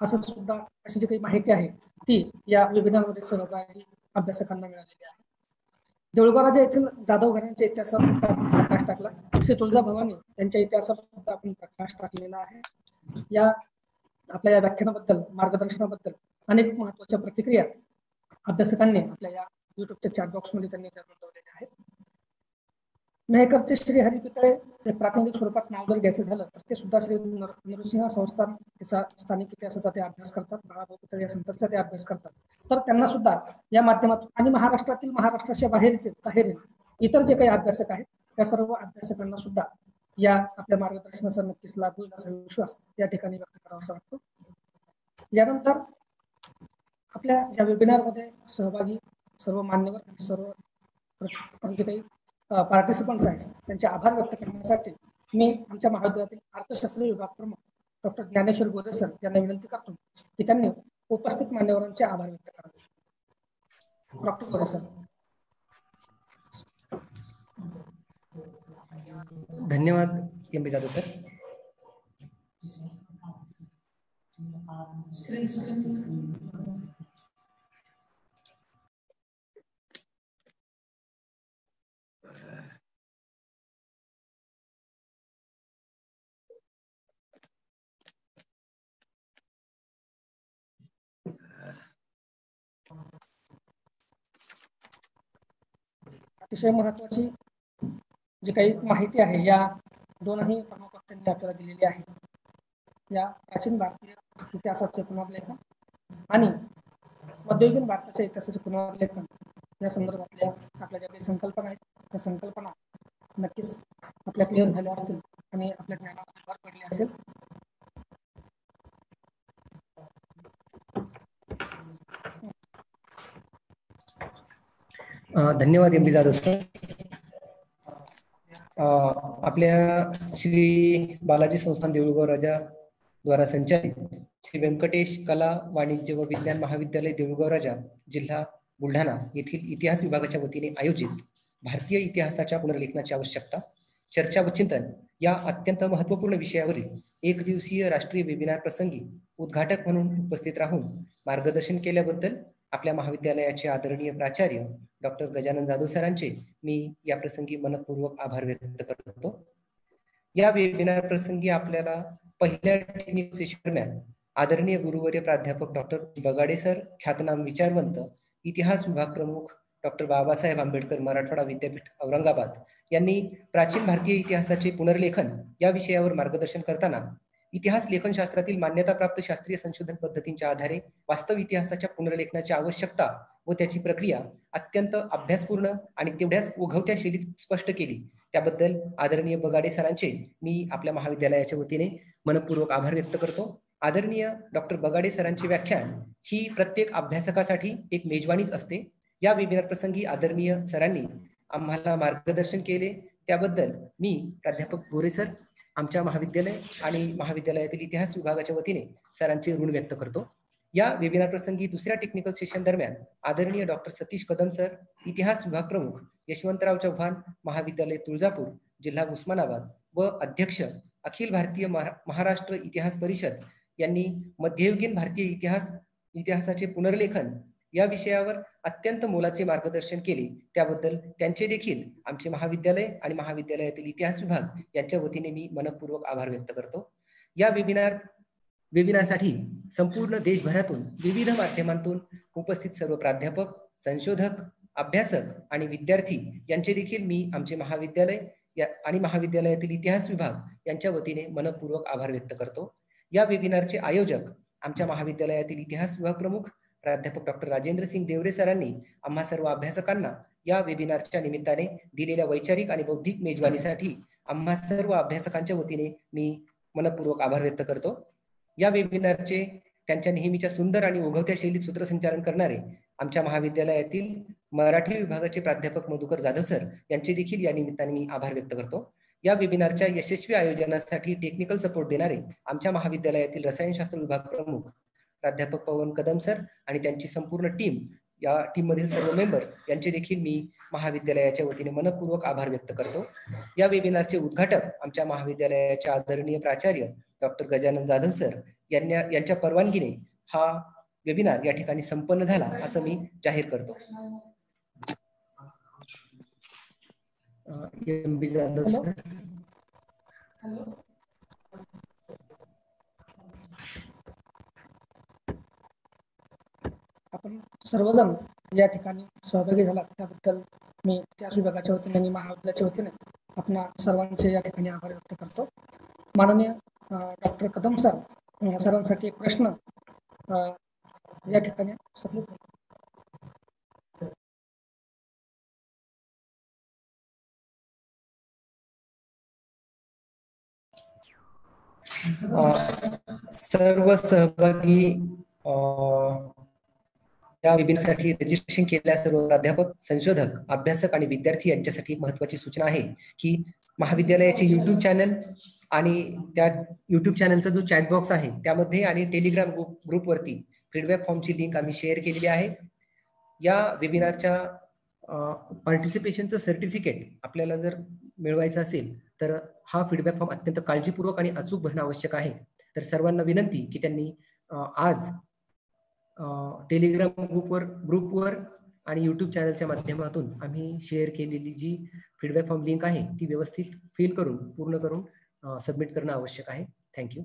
असं सुद्धा अशी जी काही माहिती आहे ती या वेबिनारमध्ये सहभागी अभ्यासकांना मिळालेली आहे. देऊळगाव राजा येथील जाधव घराण्याच्या इतिहासावर सुद्धा आपण प्रकाश टाकला. श्री तुळजाभवानी यांच्या इतिहासावर सुद्धा आपण प्रकाश टाकलेला आहे. या आपल्या या व्याख्यानाबद्दल, मार्गदर्शनाबद्दल अनेक महत्वाच्या प्रतिक्रिया अभ्यासकांनी आपल्या या युट्यूबच्या चॅट बॉक्समध्ये त्यांनी नोंदवलेल्या आहेत. मेहकरचे श्री हरी पितळे प्रातिनिधिक स्वरूपात नाव जर घ्यायचं झालं तर ते सुद्धा श्री नरसिंह संस्थान त्याचा स्थानिक इतिहासाचा ते अभ्यास करतात, बाळाभाऊ पितळे या संतांचा ते अभ्यास करतात. तर त्यांना सुद्धा या माध्यमातून आणि महाराष्ट्राच्या बाहेर इतर जे काही अभ्यासक आहेत त्या सर्व अभ्यासकांना सुद्धा या आपल्या मार्गदर्शनाचा नक्कीच लाभ होईल असा विश्वास या ठिकाणी व्यक्त करावासा वाटतो. यानंतर आपल्या या वेबिनारमध्ये सहभागी सर्व मान्यवर आणि सर्व जे काही पार्टिसिपंट्स आहेत त्यांचे आभार व्यक्त करण्यासाठी मी आमच्या महाविद्यालयातील अर्थशास्त्र विभाग प्रमुख डॉक्टर ज्ञानेश्वर गोरे सर यांना विनंती करतो की त्यांनी उपस्थित मान्यवरांचे आभार व्यक्त करावे. डॉक्टर गोरे सर. धन्यवाद एम बी जाधव सर. अतिशय महत्वाची जी काही माहिती आहे या दोनही प्रमुख वक्त्यांनी आपल्याला दिलेली आहे. या प्राचीन भारतीय इतिहासाचे पुनर्लेखन आणि मध्ययुगीन भारताच्या इतिहासाचे पुनर्लेखन या संदर्भातल्या आपल्या ज्या काही संकल्पना आहेत त्या संकल्पना नक्कीच आपल्या क्लिअर झाल्या असतील आणि आपल्या ज्ञानामध्ये भर पडली असेल. धन्यवाद एम बी जाधव सर. आपल्या श्री बालाजी संस्थान देऊळगाव राजा द्वारा संचालित श्री व्यंकटेश कला वाणिज्य व विज्ञान महाविद्यालय देऊळगाव राजा जिल्हा बुलढाणा येथील इतिहास विभागाच्या वतीने आयोजित भारतीय इतिहासाच्या पुनर्लेखनाची आवश्यकता चर्चा व चिंतन या अत्यंत महत्वपूर्ण विषयावरील एक दिवसीय राष्ट्रीय वेबिनार प्रसंगी उद्घाटक म्हणून उपस्थित राहून मार्गदर्शन केल्याबद्दल आपल्या महाविद्यालयाचे आदरणीय प्राचार्य डॉक्टर गजानन जाधव सरांचे मी या प्रसंगी मनपूर्वक आभार व्यक्त करतो. या वेबिनार प्रसंगी आपल्याला पहिल्या टेक्निकल सेशन दरम्यान आदरणीय गुरुवर्य प्राध्यापक डॉक्टर बगाडे सर, ख्यातनाम विचारवंत, इतिहास विभाग प्रमुख डॉक्टर बाबासाहेब आंबेडकर मराठवाडा विद्यापीठ औरंगाबाद यांनी प्राचीन भारतीय इतिहासाचे पुनर्लेखन या विषयावर मार्गदर्शन करताना इतिहास लेखनशास्त्रातील मान्यताप्राप्त शास्त्रीय संशोधन पद्धतींच्या आधारे वास्तव इतिहासाच्या पुनर्लेखनाची आवश्यकता व त्याची प्रक्रिया अत्यंत अभ्यासपूर्ण आणि तेवढ्याच ओघवत्या शैलीत स्पष्ट केली. त्याबद्दल आदरणीय बगाडे सरांचे मी आपल्या महाविद्यालयाच्या वतीने मनपूर्वक आभार व्यक्त करतो. आदरणीय डॉक्टर बगाडे सरांचे व्याख्यान ही प्रत्येक अभ्यासकासाठी एक मेजवानीच असते. या वेबिनार प्रसंगी आदरणीय सरांनी आम्हाला मार्गदर्शन केले त्याबद्दल मी प्राध्यापक गोरे सर, आमच्या महाविद्यालय आणि महाविद्यालयातील इतिहास विभागाच्या वतीने सरांचे ऋण व्यक्त करतो. या वेबिनार प्रसंगी दुसऱ्या टेक्निकल सेशन दरम्यान आदरणीय डॉक्टर सतीश कदम सर, इतिहास विभाग प्रमुख यशवंतराव चव्हाण, महाविद्यालय तुळजापूर, जिल्हा उस्मानाबाद व अध्यक्ष अखिल भारतीय महाराष्ट्र इतिहास परिषद यांनी मध्ययुगीन भारतीय इतिहासाचे पुनर्लेखन या विषयावर अत्यंत मोलाचे मार्गदर्शन केले. त्याबद्दल त्यांचे देखील आमचे महाविद्यालय आणि महाविद्यालयातील इतिहास विभाग यांच्या वतीने मी मनपूर्वक आभार व्यक्त करतो. या वेबिनारसाठी संपूर्ण देशभरातून विविध माध्यमांतून उपस्थित सर्व प्राध्यापक, संशोधक, अभ्यासक आणि विद्यार्थी यांचे देखील मी आमचे महाविद्यालय आणि महाविद्यालयातील इतिहास विभाग यांच्या वतीने मनपूर्वक आभार व्यक्त करतो. या वेबिनारचे आयोजक आमच्या महाविद्यालयातील इतिहास विभाग प्रमुख प्राध्यापक डॉक्टर राजेंद्र सिंग देवरे सरांनी आम्हा सर्व अभ्यासकांना या वेबिनारच्या निमित्ताने दिलेल्या वैचारिक आणि बौद्धिक मेजवानीसाठी आम्हा सर्व अभ्यासकांच्या वतीने मी मनपूर्वक आभार व्यक्त करतो. या वेबिनारचे त्यांच्या नेहमीच्या सुंदर आणि ओघवत्या शैलीत सूत्रसंचालन करणारे आमच्या महाविद्यालयातील मराठी विभागाचे प्राध्यापक मधुकर जाधव सर यांचे देखील या निमित्ताने मी आभार व्यक्त करतो. या वेबिनारच्या यशस्वी आयोजनासाठी टेक्निकल सपोर्ट देणारे आमच्या महाविद्यालयातील रसायनशास्त्र विभाग प्रमुख प्राध्यापक पवन कदम सर आणि त्यांची संपूर्ण टीम, या टीम मधील सर्व मेंबर्स यांचे देखील मी महाविद्यालयाच्या वतीने मनपूर्वक आभार व्यक्त करतो. या वेबिनारचे उद्घाटक आमच्या महाविद्यालयाचे आदरणीय प्राचार्य डॉक्टर गजानन जाधव सर यांच्या परवानगीने हा वेबिनार या ठिकाणी संपन्न झाला असं मी जाहीर करतो. जाधव सर. आपण सर्वजण या ठिकाणी सहभागी झाला त्याबद्दल मी इतिहास विभागाच्या वतीने आणि महाविद्यालयाच्या वतीने आपणा सर्वांचे या ठिकाणी आभार व्यक्त करतो. माननीय डॉक्टर कदम सर सरांसाठी एक प्रश्न या ठिकाणी सबमिट सर्व सहभागी या वेबिनारसाठी रजिस्ट्रेशन केलेल्या सर्व प्राध्यापक, संशोधक, अभ्यासक आणि विद्यार्थी यांच्यासाठी महत्त्वाची सूचना आहे की महाविद्यालयाचे युट्यूब चॅनल आणि त्या युट्यूब चॅनलचा जो चॅट बॉक्स आहे त्यामध्ये आणि टेलिग्राम ग्रुपवरती फीडबॅक फॉर्मची लिंक आम्ही शेअर केलेली आहे. या वेबिनारच्या पार्टिसिपेशनचं सर्टिफिकेट आपल्याला जर मिळवायचं असेल तर हा फीडबॅक फॉर्म अत्यंत काळजीपूर्वक आणि अचूक भरणं आवश्यक आहे. तर सर्वांना विनंती की त्यांनी आज टेलिग्राम ग्रुपवर आणि युट्यूब चॅनलच्या माध्यमातून आम्ही शेअर केलेली जी फीडबॅक फॉर्म लिंक आहे ती व्यवस्थित पूर्ण करून सबमिट करणं आवश्यक आहे. थँक्यू.